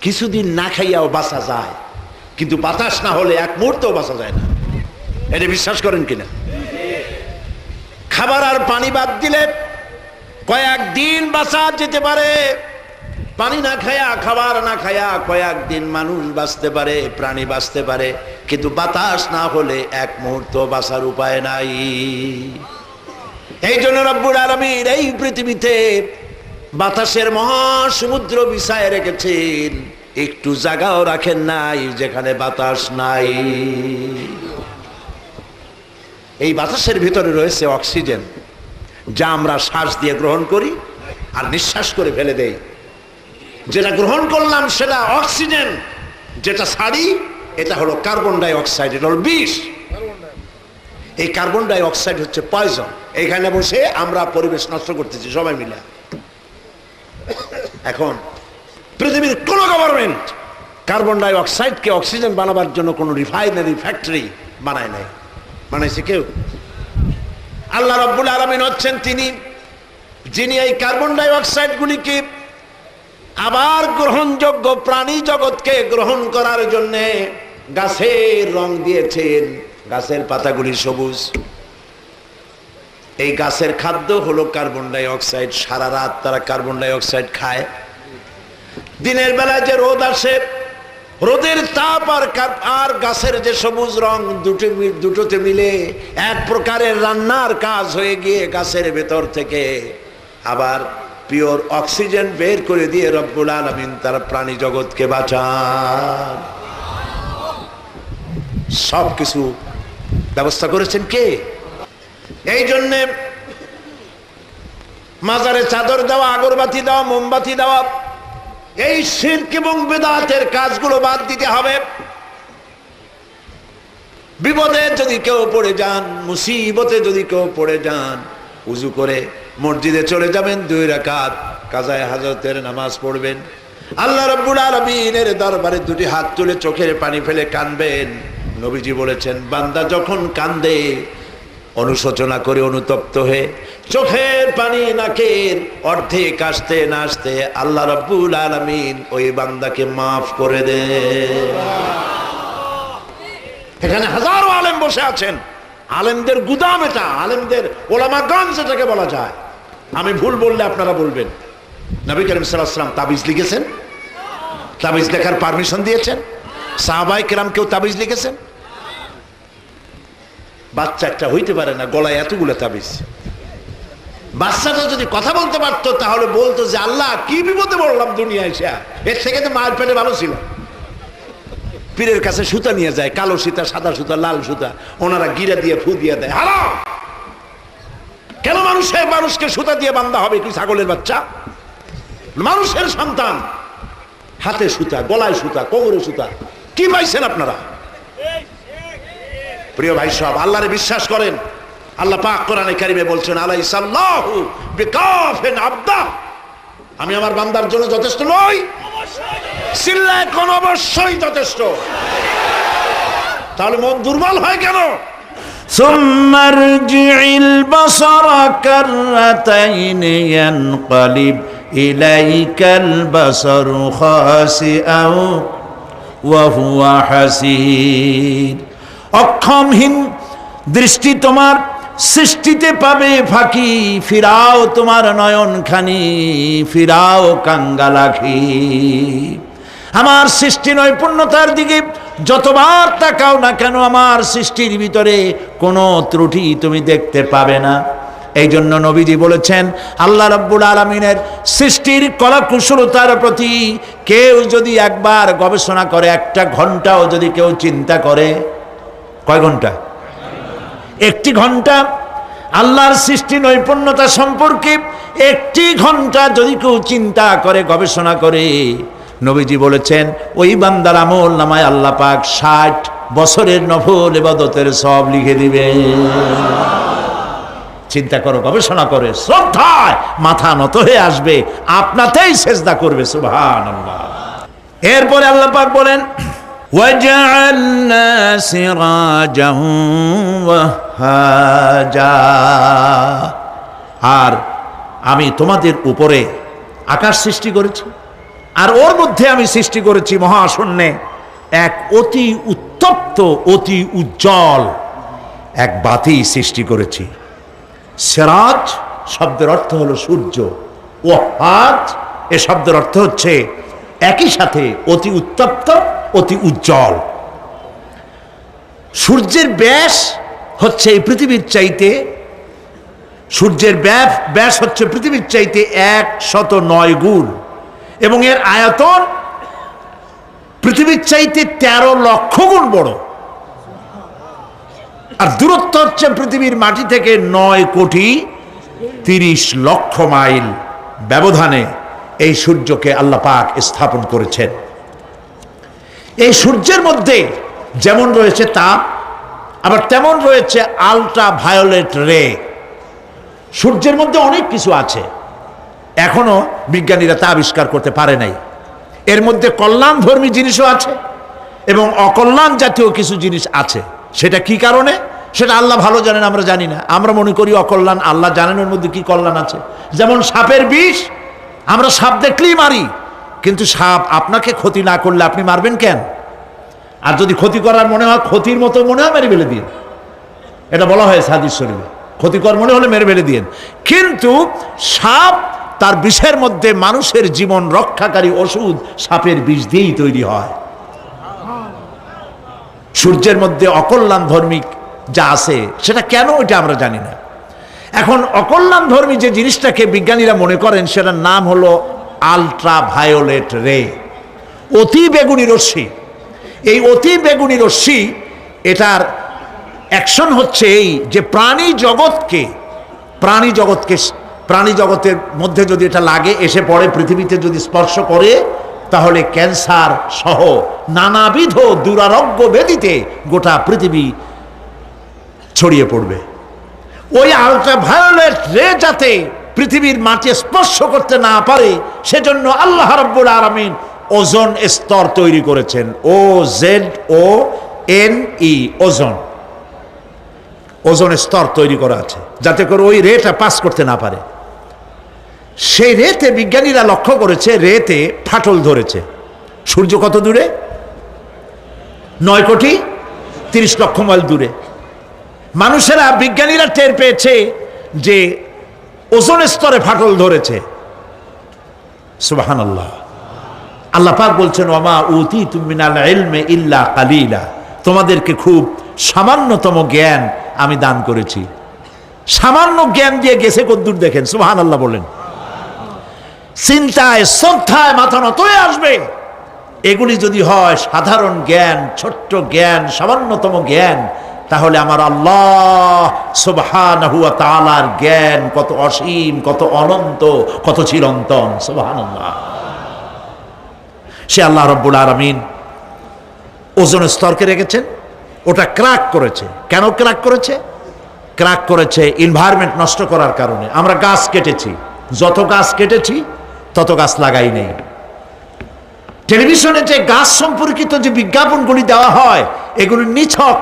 কিছুদিন না খাইয়াও বাঁচা যায়, কিন্তু বাতাস না হলে এক মুহূর্তেও বাঁচা যায় না। এটা বিশ্বাস করেন কিনা? খাবার আর পানি বাদ দিলে কয়েকদিন বাঁচা যেতে পারে। পানি না খায়া, খাবার না খায়া কয়েকদিন মানুষ বাঁচতে পারে, প্রাণী বাঁচতে পারে, কিন্তু বাতাস না হলে এক মুহূর্ত বাঁচার উপায় নাই। এই জন্য রব্বুল আলামিন এই পৃথিবীতে বাতাসের মহাসমুদ্র বিছায় রেখেছেন, একটু জায়গাও রাখেন নাই যেখানে বাতাস নাই। এই বাতাসের ভিতরে রয়েছে অক্সিজেন, যা আমরা শ্বাস দিয়ে গ্রহণ করি আর নিঃশ্বাস করে ফেলে দেই। যেটা গ্রহণ করলাম সেটা অক্সিজেন, যেটা ছাড়ি এটা হলো কার্বন ডাই অক্সাইড, এটা হলো বিষ। এই কার্বন ডাই অক্সাইড হচ্ছে পয়জন। এইখানে বসে আমরা পরিবেশ নষ্ট করতেছি সবাই মিলে। এখন পৃথিবীর কোন গভর্নমেন্ট কার্বন ডাই অক্সাইডকে অক্সিজেন বানাবার জন্য কোন রিফাইনারি ফ্যাক্টরি বানায় নাই। বানাইছে কেউ? আল্লাহ রাব্বুল আলামিন হচ্ছেন তিনি যিনি এই কার্বন ডাই অক্সাইড গুলিকে আবার গ্রহণযোগ্য প্রাণী জগৎকে গ্রহণ করার জন্য গাছের রং দিয়েছেন। গাছের পাতাগুলি সবুজ। এই গাছের খাদ্য হলো কার্বন ডাই অক্সাইড। সারা রাত তারা কার্বন ডাই অক্সাইড খায়। দিনের বেলায় যে রোদ আসে, রোদের তাপ আর গাছের যে সবুজ রং দুটোতে মিলে এক প্রকারের রান্নার কাজ হয়ে গিয়ে গাছের ভেতর থেকে আবার পিওর অক্সিজেন বের করে দিয়ে রব্বুল আলামিন তার প্রাণী জগৎকে বাঁচান। সব কিছু ব্যবস্থা করেছেন কে? এই জন্যে মাজারে চাদর দেওয়া, আগরবাতি দেওয়া, মোমবাতি দেওয়া, এই শিরক এবং বিদআতের কাজগুলো বাদ দিতে হবে। বিপদে যদি কেউ পড়ে যান, মুসিবতে যদি কেউ পড়ে যান, উজু করে মসজিদে চলে যাবেন, 2 রাকাত কাজায়ে হাজতের নামাজ পড়বেন। আল্লাহ রাব্বুল আলামিনের দরবারে 2টি হাত তুলে চোখের পানি ফেলে কাঁদবেন। নবীজি বলেছেন, বান্দা যখন কাঁদে অনুশোচনা করে, অনুতপ্ত হয়ে চোখের পানি নাকের অর্ধেক আসতে না আসতে আল্লাহ রাব্বুল আলামিন ওই বান্দাকে মাফ করে দেন। এখানে হাজারো আলেম বসে আছেন, আলেমদের গুদাম এটা, আলেমদের ওলামাগঞ্জ যেটাকে বলা যায়। আমি ভুল বললে আপনারা বলবেন। নবী করিম সাল্লাল্লাহু আলাইহি ওয়াসাল্লাম তাবিজ লিখেছেন, তাবিজ লেখার পারমিশন দিয়েছেন। সাহাবায়ে কেরাম কেউ তাবিজ লিখেছেন? বাচ্চা একটা হইতে পারে না, গলায় এতগুলো তাবিজ। বাচ্চাটা যদি কথা বলতে পারতো তাহলে বলতো যে আল্লাহ কি বিপদে পড়লাম দুনিয়ায়, এর থেকে তো মায়ের পেটে ভালো ছিল। পীরের কাছে সুতা নিয়ে যায়, কালো সুতা, সাদা সুতা, লাল সুতা, ওনারা গিরা দিয়ে ফু দিয়ে দেয়। হারাম! কেন মানুষকে সুতা দিয়ে বান্ধা হবে? কি ছাগলের বাচ্চা? মানুষের সন্তান, হাতে সুতা, গলায় সুতা, কোমরে সুতা, কি পাইছেন আপনারা? প্রিয় ভাই সব, আল্লাহরে বিশ্বাস করেন। আল্লাহ পাক কোরআনে কারিমে বলছেন, আলাইসাল্লাহু বিকাফিন আবদা, আমি আমার বান্দার জন্য যথেষ্ট নই? চিল্লায় কোন অবশ্যই যথেষ্ট। তাহলে মন দুর্বল হয় কেন? সুম্মারজিল বাসারা কাররাতাইন ইয়ানকালিব ইলাইকাল বাসারু খাসিআও ওয়া হুয়া হাসির। অক্ষমহীন দৃষ্টি তোমার সৃষ্টিতে পাবে ফাঁকি, ফিরাও তোমার নয়ন খানি, ফিরাও কাঙ্গালাখি। আমার সৃষ্টি নৈপুণ্যতার দিকে যতবার তাকাও না কেন, আমার সৃষ্টির ভিতরে কোনো ত্রুটি তুমি দেখতে পাবে না। এই জন্য নবীজি বলেছেন, আল্লাহ রাব্বুল আলামিনের সৃষ্টির কলাকুশলতার প্রতি কেউ যদি একবার গবেষণা করে, একটা ঘন্টাও যদি কেউ চিন্তা করে, কয় ঘন্টা? একটি ঘন্টা আল্লাহর সৃষ্টি নৈপুণ্যতা সম্পর্কে একটি ঘন্টা যদি কেউ চিন্তা করে, গবেষণা করে, নবীজি বলেছেন ওই বান্দার আমল নামায় আল্লাহ পাক 60 বছরের নফল ইবাদতের সব লিখে দিবে। চিন্তা করো, গবেষণা করে, শ্রদ্ধায় মাথা নত হয়ে আসবে, আপনাতেই সেজদা করবে। সুবহানাল্লাহ। এরপরে আল্লাহ পাক বলেন ওয়াজআলনা সিরাজান ওয়াহাজা, আর আমি তোমাদের উপরে আকাশ সৃষ্টি করেছি, আর ওর মধ্যে আমি সৃষ্টি করেছি মহাশূন্যে এক অতি উত্তপ্ত, অতি উজ্জ্বল এক বাতি সৃষ্টি করেছি। সিরাজ শব্দের অর্থ হলো সূর্য, ওয়াহাজ এ শব্দের অর্থ হচ্ছে একই সাথে অতি উত্তপ্ত, অতি উজ্জ্বল। সূর্যের ব্যাস হচ্ছে এই পৃথিবীর চাইতে, সূর্যের ব্যাস হচ্ছে পৃথিবীর চাইতে 109 গুণ, এবং এর আয়তন পৃথিবীর চাইতে 13 লক্ষ গুণ বড়, আর দূরত্ব হচ্ছে পৃথিবীর মাটি থেকে 9,30,00,000 মাইল ব্যবধানে এই সূর্যকে আল্লাহ পাক স্থাপন করেছেন। এই সূর্যের মধ্যে যেমন রয়েছে তাপ, আবার তেমন রয়েছে আল্ট্রা ভায়োলেট রে। সূর্যের মধ্যে অনেক কিছু আছে, এখনো বিজ্ঞানীরা তা আবিষ্কার করতে পারে নাই। এর মধ্যে কল্যাণধর্মী জিনিসও আছে এবং অকল্যাণ জাতীয় কিছু জিনিস আছে। সেটা কি কারণে, সেটা আল্লাহ ভালো জানেন, আমরা জানি না। আমরা মনে করি অকল্যাণ, আল্লাহ জানেন ওর মধ্যে কি কল্যাণ আছে। যেমন সাপের বিষ, আমরা সাপ দেখলেই মারি, কিন্তু সাপ আপনাকে ক্ষতি না করলে আপনি মারবেন কেন? আর যদি ক্ষতি করার মনে হয়, ক্ষতির মতো মনে হয়, মেরে ফেলে দিন। এটা বলা হয়েছে হাদিস শরীফে, ক্ষতিকর মনে হলে মেরে ফেলে দিন। কিন্তু সাপ তার বিষের মধ্যে মানুষের জীবন রক্ষাকারী ওষুধ সাপের বিষ দিয়েই তৈরি হয়। সূর্যের মধ্যে অকল্যাণ ধর্মী যা আছে সেটা কেন, এটা আমরা জানি না। এখন অকল্যাণ ধর্মী যে জিনিসটাকে বিজ্ঞানীরা মনে করেন, সেটার নাম হলো আল্ট্রা ভায়োলেট রে, অতি বেগুনি রশ্মি। এই অতি বেগুনি রশ্মি, এটার অ্যাকশন হচ্ছে এই যে প্রাণী জগতের মধ্যে যদি এটা লাগে, এসে পড়ে, পৃথিবীতে যদি স্পর্শ করে, তাহলে ক্যান্সার সহ নানাবিধ দুরারোগ্য ব্যাধিতে গোটা পৃথিবী ছড়িয়ে পড়বে। ওই আল্ট্রাভায়োলেট রে যাতে পৃথিবীর মাটি স্পর্শ করতে না পারে, সেজন্য আল্লাহ রাব্বুল আলামিন ওজোন স্তর তৈরি করেছেন। OZONE, ওজোন স্তর তৈরি করা আছে, যাতে করে ওই রেটা পাস করতে না পারে। সেই রেতে বিজ্ঞানীরা লক্ষ্য করেছে, রেতে ফাটল ধরেছে। সূর্য কত দূরে? 9,30,00,000 মাইল দূরে। মানুষেরা, বিজ্ঞানীরা টের পেয়েছে যে ওজোন স্তরে ফাটল ধরেছে। সুবহানাল্লাহ। আল্লাহ পাক বলছেন ওয়ামা উতীতুম মিনাল ইলমি ইল্লা কালিলা, তোমাদেরকে খুব সামান্যতম জ্ঞান আমি দান করেছি। সামান্য জ্ঞান দিয়ে গেছে কদ্দূর দেখেন। সুবহানাল্লাহ বলেন। চিন্তায়, শ্রদ্ধায় মাথা নত হয়ে আসবে। এগুলি যদি হয় সাধারণ জ্ঞান, ছোট্ট জ্ঞান, সামান্যতম জ্ঞান, তাহলে আমার আল্লাহ সুবহানাহু ওয়া তাআলার জ্ঞান কত অসীম, কত অনন্ত, কত চিরন্তন। সুবহানাল্লাহ। সে আল্লাহ রাব্বুল আলামিন ওজোন স্তরকে রেখেছেন, ওটা ক্র্যাক করেছে। কেন ক্র্যাক করেছে? ক্র্যাক করেছে এনভায়রনমেন্ট নষ্ট করার কারণে। আমরা গাছ কেটেছি, যত গাছ কেটেছি তত গাছ লাগাই নেই। টেলিভিশনে যে গাছ সম্পর্কিত যে বিজ্ঞাপনগুলি দেওয়া হয়, এগুলি নিছক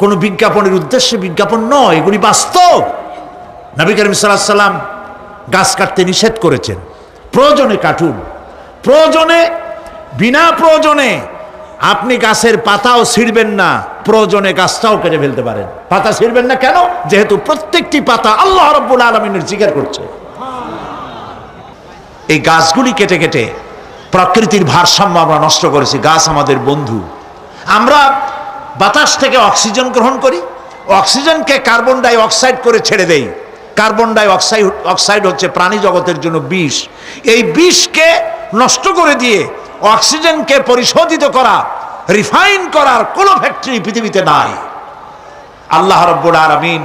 কোনো বিজ্ঞাপনের উদ্দেশ্যে বিজ্ঞাপন নয়, এগুলি বাস্তব। নবী করিম সাল্লাল্লাহু আলাইহি ওয়াসাল্লাম গাছ কাটতে নিষেধ করেছেন। প্রয়োজনে কাটুন, প্রয়োজনে, বিনা প্রয়োজনে আপনি গাছের পাতাও ছিঁড়বেন না, প্রয়োজনে গাছটাও কেটে ফেলতে পারেন। পাতা ছিঁড়বেন না কেন? যেহেতু প্রত্যেকটি পাতা আল্লাহ রাব্বুল আলামিনের জিকির করছে। এই গাছগুলি কেটে কেটে প্রকৃতির ভারসাম্য আমরা নষ্ট করেছি। গাছ আমাদের বন্ধু। আমরা বাতাস থেকে অক্সিজেন গ্রহণ করি, অক্সিজেনকে কার্বন ডাই অক্সাইড করে ছেড়ে দেই। কার্বন ডাই অক্সাইড হচ্ছে প্রাণী জগতের জন্য বিষ। এই বিষকে নষ্ট করে দিয়ে অক্সিজেনকে পরিশোধিত করা, রিফাইন করার কোনো ফ্যাক্টরি পৃথিবীতে নাই। আল্লাহ রাব্বুল আলামিন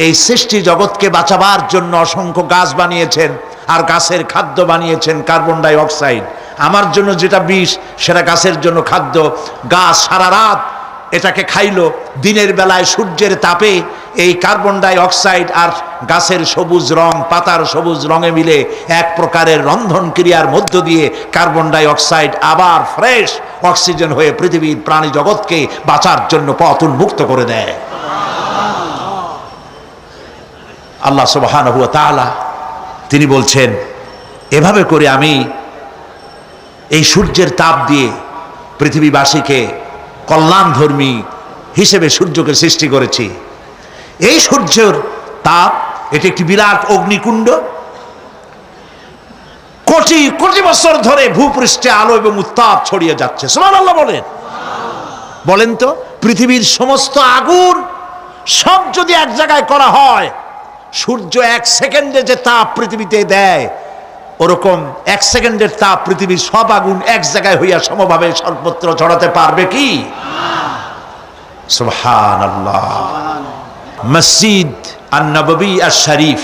এই সৃষ্টি জগৎকে বাঁচাবার জন্য অসংখ্য গাছ বানিয়েছেন, আর গাছের খাদ্য বানিয়েছেন কার্বন ডাই অক্সাইড। আমার জন্য যেটা বিষ সেটা গাছের জন্য খাদ্য। গাছ সারা রাত এটাকে খাইলো, দিনের বেলায় সূর্যের তাপে এই কার্বন ডাই অক্সাইড আর গাছের সবুজ রং, পাতার সবুজ রঙে মিলে এক প্রকারের রন্ধন ক্রিয়ার মধ্য দিয়ে কার্বন ডাই অক্সাইড আবার ফ্রেশ অক্সিজেন হয়ে পৃথিবীর প্রাণী জগৎকে বাঁচার জন্য পথ উন্মুক্ত করে দেয়। আল্লাহ সুবহানাহু ওয়া তাআলা তিনি বলছেন, এভাবে করে আমি এই সূর্যের তাপ দিয়ে পৃথিবীবাসীকে কল্যাণধর্মী হিসেবে সূর্যকে সৃষ্টি করেছি। এই সূর্যের তাপ, এটি একটি বিরাট অগ্নিকুণ্ড। কোটি কোটি বছর ধরে ভূপৃষ্ঠে আলো এবং উত্তাপ ছড়িয়ে যাচ্ছে। সুবহানাল্লাহ বলেন। বলেন তো, পৃথিবীর সমস্ত আগুন সব যদি এক জায়গায় করা হয়, সূর্য এক সেকেন্ডে যে তাপ পৃথিবীতে দেয়, ওরকম এক সেকেন্ডের তাপ পৃথিবীর সব আগুন এক জায়গায় হইয়া সমভাবে সর্বত্র ছড়াতে পারবে কি? সুবহানাল্লাহ। মসজিদ আন-নববী আশ-শরীফ,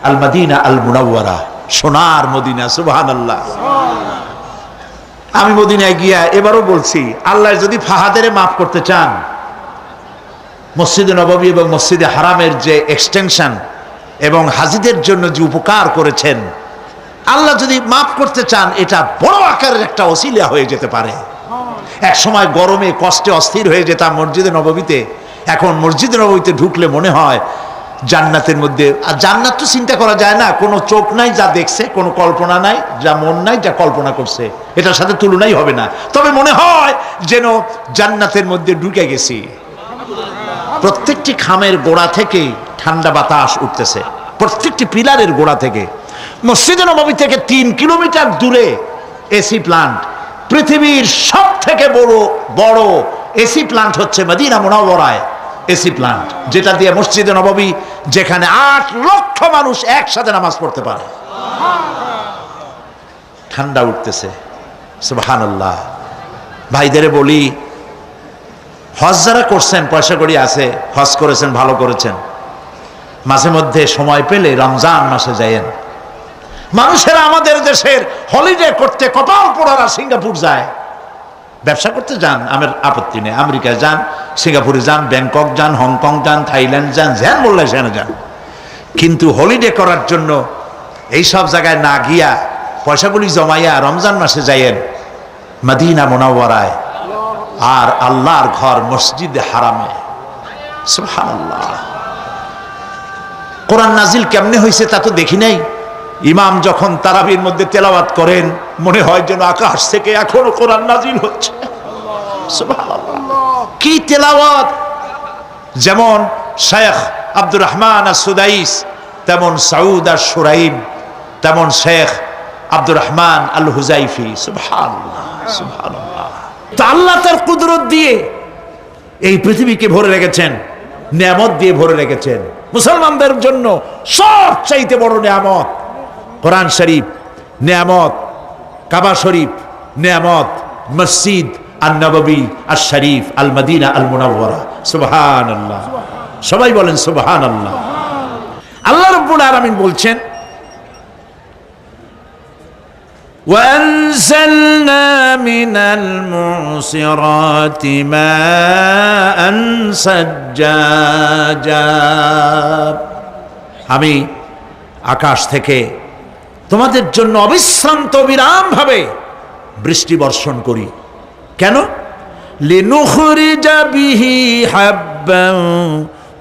আল মদিনা আল মুনাওয়ারা, সোনার মদিনা। সুবহানাল্লাহ। আমি মদিনায় গিয়া এবারও বলছি, আল্লাহ যদি ফাহাদেরে মাফ করতে চান, মসজিদে নববী এবং মসজিদে হারামের যে এক্সটেনশন এবং হাজিদের জন্য যে উপকার করেছেন, আল্লাহ যদি মাফ করতে চান, এটা বড় আকারের একটা ওসিলা হয়ে যেতে পারে। এক সময় গরমে কষ্টে অস্থির হয়ে যেতাম মসজিদে নববীতে, এখন মসজিদে নববীতে ঢুকলে মনে হয় জান্নাতের মধ্যে। আর জান্নাত তো চিন্তা করা যায় না, কোনো চোখ নাই যা দেখছে, কোনো কল্পনা নাই, যা মন নাই যা কল্পনা করছে, এটার সাথে তুলনাই হবে না। তবে মনে হয় যেন জান্নাতের মধ্যে ঢুকে গেছি। প্রত্যেকটি খামের গোড়া থেকে ঠান্ডা বাতাস উঠতেছে, প্রত্যেকটি পিলারের গোড়া থেকে। মসজিদে নববী থেকে 3 কিলোমিটার দূরে এসি প্লান্ট। পৃথিবীর সব থেকে বড় এসি প্লান্ট হচ্ছে মদিনা মুনাওয়ারায় এসি প্লান্ট, যেটা দিয়ে মসজিদে নববী, যেখানে 8 লক্ষ মানুষ একসাথে নামাজ পড়তে পারে, ঠান্ডা উঠতেছে। সুবহানাল্লাহ। ভাইদেরে বলি, হজ যারা করছেন, পয়সা কড়ি আছে, হজ করেছেন, ভালো করেছেন, মাঝে মধ্যে সময় পেলে রমজান মাসে যায়েন। মানুষেরা আমাদের দেশের হলিডে করতে কপাল পোড়ারা সিঙ্গাপুর যায়, ব্যবসা করতে যান, আমার আপত্তি নেই, আমেরিকায় যান, সিঙ্গাপুরে যান, ব্যাংকক যান, হংকং যান, থাইল্যান্ড যান, যেন বললে সেখানে যান। কিন্তু হলিডে করার জন্য এই সব জায়গায় না গিয়া পয়সাগুলি জমাইয়া রমজান মাসে যাইয়েন মদিনা মুনাওয়ারায়, আর আল্লাহর ঘর মসজিদে হারামে। সুবহানাল্লাহ। কোরআন নাজিল কেমনে হয়েছে তা তো দেখি নাই। ইমাম যখন তারাবির মধ্যে তেলাওয়াত করেন, মনে হয় যেন আকাশ থেকে এখনো কোরআন নাজিল হচ্ছে। সুবহানাল্লাহ। কি তেলাওয়াত! যেমন শেখ আব্দুর রহমান আস-সুদাইস, তেমন সাউদ আশ-শুরাইব, তেমন শেখ আব্দুর রহমান আল হুজাইফি। সুবহানাল্লাহ, সুবহানাল্লাহ। তো আল্লাহ তার কুদরত দিয়ে এই পৃথিবীকে ভরে রেখেছেন, নিয়ামত দিয়ে ভরে রেখেছেন। মুসলমানদের জন্য সবচাইতে বড় নিয়ামত কোরআন শরীফ নিয়ামত, কাবা শরীফ নিয়ামত, মসজিদ আন-নববী আশ-শরীফ আল মদিনা আল মুনাওয়ারা। সুবহানাল্লাহ। সবাই বলেন সুবহানাল্লাহ। আল্লাহ রাব্বুল আলামিন বলছেন, وأنزلنا من المعصرات ماء ثجاجا। আমি আকাশ থেকে তোমাদের জন্য অবিশ্রান্ত বিরাম ভাবে বৃষ্টি বর্ষণ করি। কেন? লিনুখরিজা বিহি হাব্বান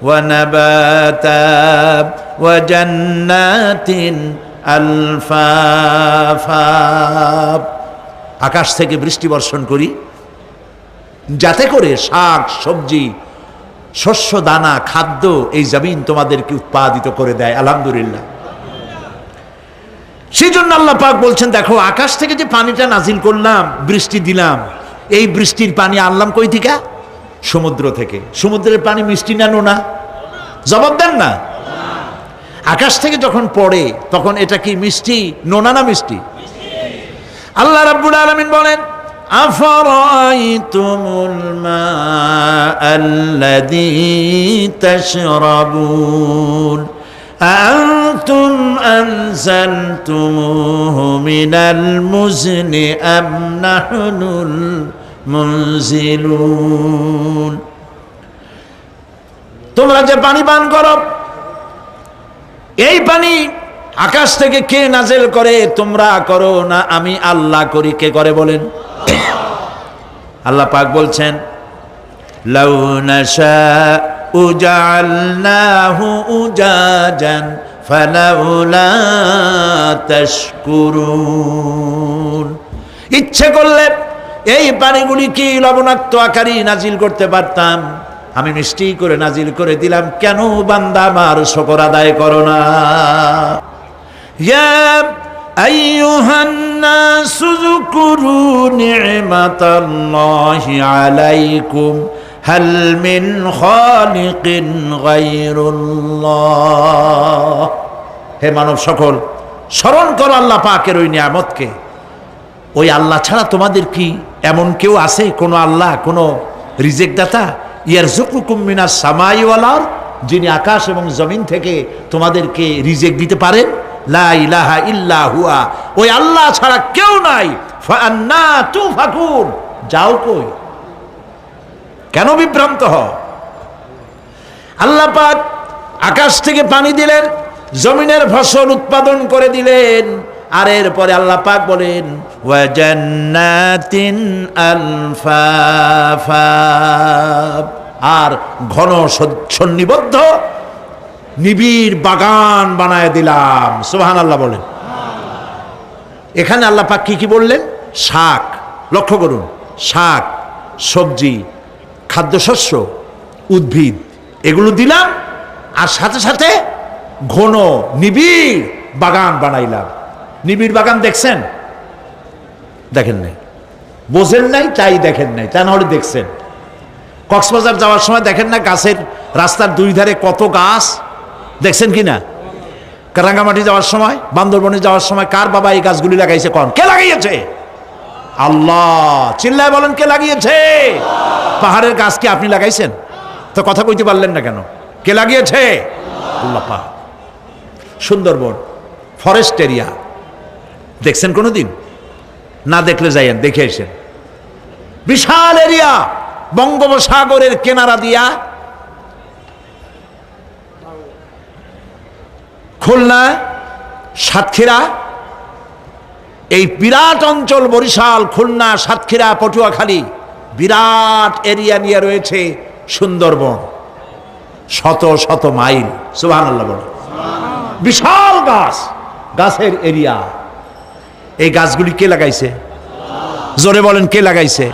ওয়া নাবাতা ওয়া জান্নাতিন আলফাফা। আকাশ থেকে বৃষ্টি বর্ষণ করি যাতে করে শাক সবজি, শস্য দানা, খাদ্য এই জমিন তোমাদেরকে উৎপাদিত করে দেয়। আলহামদুলিল্লাহ। সেই জন্য আল্লাহ পাক বলছেন, দেখো আকাশ থেকে যে পানিটা নাজিল করলাম, বৃষ্টি দিলাম, এই বৃষ্টির পানি আনলাম কই থেকে? সমুদ্র থেকে। সমুদ্রের পানি মিষ্টি না নোনা? জবাব দেন না। আকাশ থেকে যখন পড়ে তখন এটা কি মিষ্টি, নোনা না মিষ্টি? আল্লাহ রাব্বুল আলামিন বলেন, আফারাইতুমুল মাআল্লাযী তাশরাবুন আনতুম আনজালতুমুহু মিনাল মুজনি আম নাহনুল মুনজিলুন। তোমরা যে পানি পান করো, এই পানি আকাশ থেকে কে নাজেল করে? তোমরা করো না আমি আল্লাহ করি? কে করে বলেন? আল্লাহ পাক বলছেন, লাউ নাশাউ জাআলনাহু উজাজান ফালাউলা তাশকুরুন। ইচ্ছে করলে এই পানিগুলি কি লবণাক্ত আকারে নাজিল করতে পারতাম, আমি মিষ্টি করে নাজিল করে দিলাম, কেন বান্দা আমার শুকর আদায় করো না? ইয়া আইয়ুহান নাসু যকুরু নি'মাতাল্লাহি আলাইকুম হাল মিন খালিকিন গায়রুল্লাহ। হে মানব সকল, স্মরণ করো আল্লাহ পাকের ওই নিয়ামতকে। ওই আল্লাহ ছাড়া তোমাদের কি এমন কেউ আছে? কোন আল্লাহ, কোন রিজেক দাতা? ইয়ারযুকুকুম মিনাস সামাই ওয়াল আরদ, যিনি আকাশ এবং জমিন থেকে তোমাদেরকে রিজেক দিতে পারেন। লা ইলাহা ইল্লা হুয়া, ওই আল্লাহ ছাড়া কেউ নাই। ফাআন্না তুফাকুন, যাও কই? কেন বিভ্রান্ত হও? আল্লাহ পাক আকাশ থেকে পানি দিলেন, জমিনের ফসল উৎপাদন করে দিলেন, আর এরপরে আল্লাহ পাক বলেন, ওয়া জান্নাতিন আলফাফা, আর ঘন সন্নিবদ্ধ নিবিড় বাগান বানায় দিলাম। সুবহানাল্লাহ বলেন। এখানে আল্লাহ পাক কি কি বললেন? শাক, লক্ষ্য করুন, শাক, সবজি, খাদ্যশস্য, উদ্ভিদ, এগুলো দিলাম, আর সাথে সাথে ঘন নিবিড় বাগান বানাইলাম। নিবিড় বাগান দেখছেন? দেখেন নাই, বোঝেন নাই, তাই দেখেন নাই, তা নাহলে দেখছেন। কক্সবাজার যাওয়ার সময় দেখেন না, গাছের রাস্তার দুই ধারে কত গাছ, দেখছেন কি না? রাঙ্গামাটি যাওয়ার সময়, বান্দরবনে যাওয়ার সময়, কার বাবা এই গাছগুলি লাগাইছে? কোন? কে লাগিয়েছে? আল্লাহ। চিল্লায় বলেন, কে লাগিয়েছে? পাহাড়ের গাছ কি আপনি লাগাইছেন? তো কথা কইতে পারলেন না কেন? কে লাগিয়েছে? আল্লাহ পাক। সুন্দরবন ফরেস্ট এরিয়া দেখছেন কোনোদিন? না দেখলে যাইয়েন, দেখে এসেন। বিশাল এরিয়া, বঙ্গোপসাগরের কিনারা দিয়া খুলনা, সাতক্ষীরা, এই বিরাট অঞ্চল, বরিশাল, খুলনা, সাতক্ষীরা, পটুয়াখালী, বিরাট এরিয়া নিয়ে রয়েছে সুন্দরবন। শত শত মাইল। সুবহানাল্লাহ বলে। বিশাল গাছ, গাছের এরিয়া। এই গাছগুলি কে লাগাইছে? জোরে বলেন, কে লাগাইছে?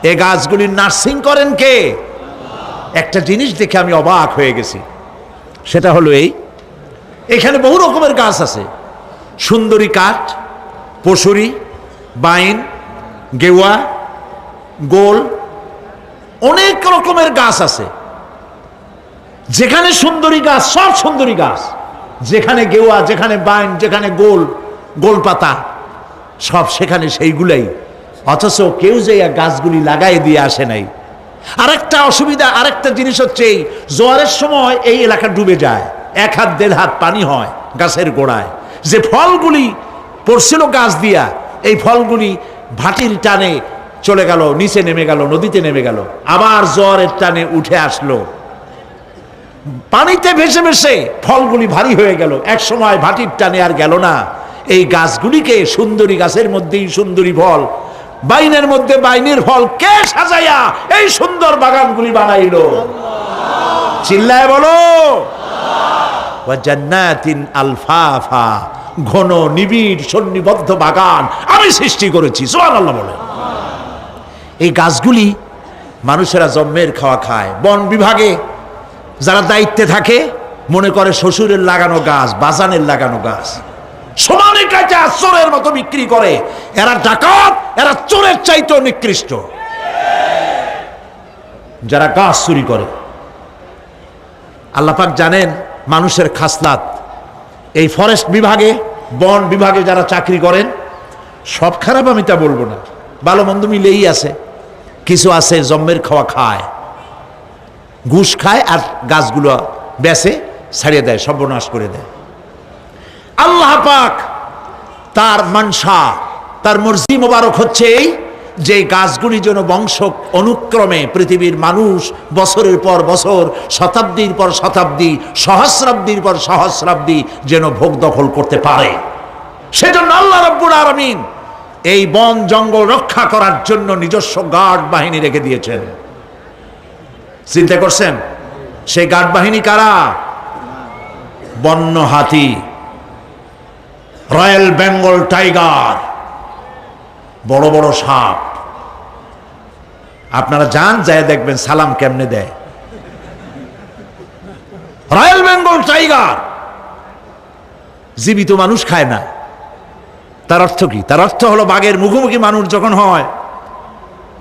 এই গাছগুলির নার্সিং করেন কে? একটা জিনিস দেখে আমি অবাক হয়ে গেছি, সেটা হলো এখানে বহু রকমের গাছ আছে। সুন্দরী কাঠ, পশুরি, বাইন, গেওয়া, গোল, অনেক রকমের গাছ আছে। যেখানে সুন্দরী গাছ, সব সুন্দরী গাছ। যেখানে গেওয়া, যেখানে বাইন, যেখানে গোল, গোল পাতা, সব সেখানে সেইগুলাই। অথচ কেউ যে গাছগুলি লাগাই দিয়ে আসে নাই। আরেকটা অসুবিধা, আরেকটা জিনিস হচ্ছে, এই জোয়ারের সময় এই এলাকা ডুবে যায়, 1 হাত 1.5 হাত পানি হয় গাছের গোড়ায়। যে ফলগুলি পড়ছিল গাছ দিয়া, এই ফলগুলি ভাটির টানে চলে গেল, নিচে নেমে গেল, নদীতে নেমে গেল, আবার জোয়ারের টানে উঠে আসলো, পানিতে ভেসে ভেসে ফলগুলি ভারী হয়ে গেল। এক সময় ভাটির টানে আর গেল না। এই গাছগুলিকে সুন্দরী গাছের মধ্যেই সুন্দরী ফল, বাইনের মধ্যে বাইনের ফল কে সাজাইয়া এই সুন্দর বাগানগুলি বানাইলো? চিল্লায় বলো। ওয়া জান্নাতিন আলফাফা, ঘন নিবিড় সন্নিবদ্ধ বাগান আমি সৃষ্টি করেছি। সুবহানাল্লাহ বলে। এই গাছগুলি মানুষেরা জন্মের খাওয়া খায়। বন বিভাগে যারা দায়িত্বে থাকে মনে করে শ্বশুরের লাগানো গাছ, বাজানের লাগানো গাছ, সমানে কাছে চোরের মতো বিক্রি করে। এরা ডাকাত, এরা চোরের চাইতেও নিকৃষ্ট, যারা গাছ চুরি করে। আল্লাহ পাক জানেন মানুষের খাসলাত। এই ফরেস্ট বিভাগে, বন বিভাগে যারা চাকরি করেন, সব খারাপ আমি তা বলবো না, ভালো মন্দ মিলেই আছে। কিছু আছে জম্মের খাওয়া খায়, ঘুষ খায় আর গাছগুলো বেচে ছাড়িয়ে দেয়, সর্বনাশ করে দেয়। আল্লাহ পাক তার মানসা, তার মর্জি মোবারক হচ্ছে এই যে গাছগুলি যেন বংশ অনুক্রমে পৃথিবীর মানুষ বছরের পর বছর, শতাব্দীর পর শতাব্দী, সহস্রাব্দীর পর সহস্রাব্দী যেন ভোগ দখল করতে পারে। সেজন্য আল্লাহ রাব্বুল আলামিন এই বন জঙ্গল রক্ষা করার জন্য নিজস্ব গার্ড বাহিনী রেখে দিয়েছেন। চিন্তা করছেন সেই গার্ড বাহিনী কারা? বন্য হাতি, রয়্যাল বেঙ্গল টাইগার, বড় বড় সাপ। আপনারা যান, যায় দেখবেন সালাম কেমনে দেয়। রয়্যাল বেঙ্গল টাইগার জীবিত মানুষ খায় না। তার অর্থ কি? তার অর্থ হলো বাঘের মুখোমুখি মানুষ যখন হয়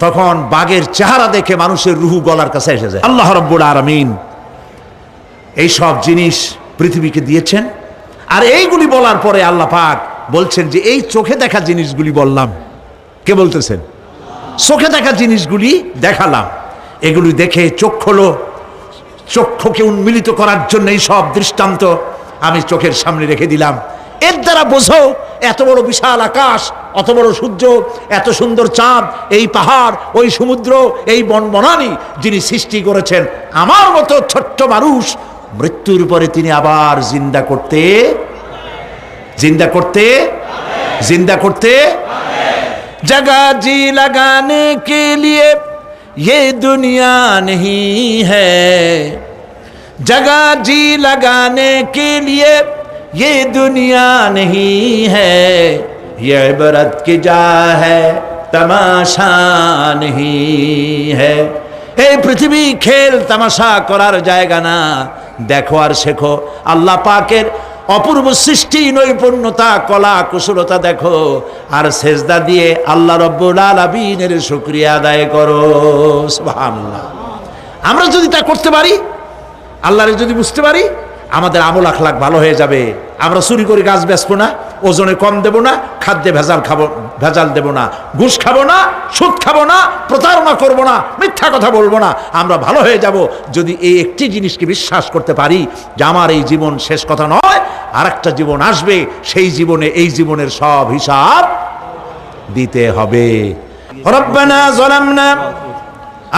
তখন বাঘের চেহারা দেখে মানুষের রুহু গলার কাছে এসে যায়। আল্লাহ রাব্বুল আলামিন এই সব জিনিস পৃথিবীকে দিয়েছেন। আর এইগুলি বলার পরে আল্লাহ পাক বলছেন যে এই চোখে দেখা জিনিসগুলি বললাম। কে বলতেছেন? চোখে দেখা জিনিসগুলি দেখালাম। এগুলি দেখে চোখ হলো, চক্ষুকে উন্মিলিত করার জন্য এই সব দৃষ্টান্ত আমি চোখের সামনে রেখে দিলাম। এর দ্বারা বোঝো এত বড় বিশাল আকাশ, অত বড় সূর্য, এত সুন্দর চাঁদ, এই পাহাড়, ওই সমুদ্র, এই বনবনানি যিনি সৃষ্টি করেছেন, আমার মতো ছোট্ট মানুষ মৃত্যুর পরে তিনি আবার জিন্দা করতে जगह जी लगाने के लिए ये दुनिया नहीं है, जगह जी लगाने के लिए ये दुनिया नहीं है, ये इबरत की जा है तमाशा नहीं है। এই পৃথিবী খেল তামাশা করার জায়গা না, দেখো আর শেখো আল্লাহ পাকের অপূর্ব সৃষ্টি, নৈপুণ্যতা, কলা কুশলতা দেখো, আর সেজদা দিয়ে আল্লাহ রাব্বুল আলামিনের শুকরিয়া আদায় করো। সুবহানাল্লাহ। আমরা যদি তা করতে পারি, আল্লাহরে যদি বুঝতে পারি, আমাদের আমল আখলাক ভালো হয়ে যাবে। আমরা চুরি করে গাছ বেচবো না, ওজনে কম দেব না, খাদ্যে ভেজাল দেব না, ঘুষ খাবো না, সুদ খাবো না, প্রতারণা করব না, মিথ্যা কথা বলবো না। আমরা ভালো হয়ে যাব যদি এই একটি জিনিসকে বিশ্বাস করতে পারি যে আমার এই জীবন শেষ কথা নয়, আর একটা জীবন আসবে, সেই জীবনে এই জীবনের সব হিসাব দিতে হবে। রব্বানা যালামনা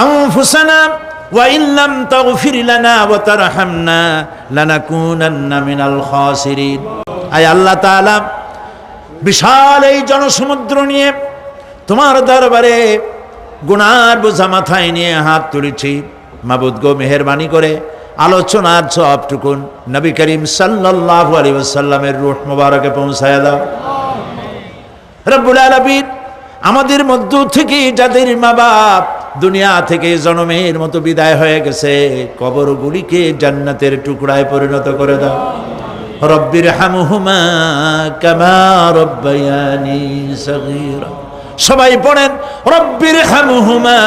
আনফুসানা وإن لم تغفر لنا وترحمنا لنكونن من الخاسرين। আয় আল্লাহ তাআলা, বিশাল এই জনসমুদ্র নিয়ে তোমার দরবারে গুনার বোঝা মাথায় নিয়ে হাত তুলেছি। মাবুদ গো, মেহেরবানি করে আলোচনার সবটুকুন নবী করিম সাল্লাল্লাহু আলাইহি ওয়াসাল্লামের রূহ মুবারকে পৌঁছায়া দাও। রব্বুল আলামিন, আমাদের মধ্য থেকে যাদের মা বাপ দুনিয়া থেকে জনমের মতো বিদায় হয়ে গেছে, কবরগুলিকে জান্নাতের টুকরায় পরিণত করে দাও। রব্বির হামহুমা কামা রব্বায়ানি সগীরা। সবাই পড়েন রব্বির হামহুমা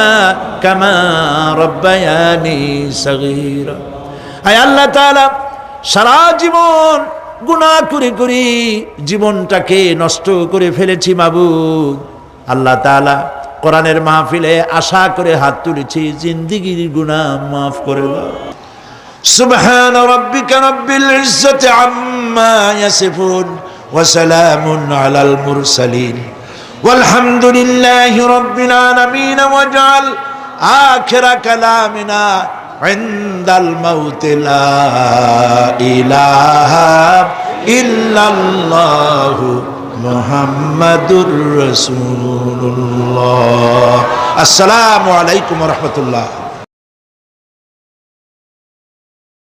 কামা রব্বায়ানি সগীরা। আয় আল্লাহ তাআলা, সারা জীবন গুনাহ করে করে জীবনটাকে নষ্ট করে ফেলেছি মাবুদ। আল্লাহ তাআলা, কোরআনের মাহফিলে আশা করে হাত তুলেছি, জিন্দেগীর গুনাহ মাফ করে দাও। সুবহান রাব্বিকা রাব্বিল ইজ্জাতি আম্মা ইয়াসিফুন ওয়া সালামুন আলাল মুরসালিন ওয়ালহামদুলিল্লাহি রাব্বিল আলামিন। ওয়াজআল আখিরা কালামিনা ইনদাল মাউত লা ইলাহা ইল্লাল্লাহু মুহাম্মাদুর রাসূলুল্লাহ। আসসালামু আলাইকুম ওয়া রাহমাতুল্লাহ।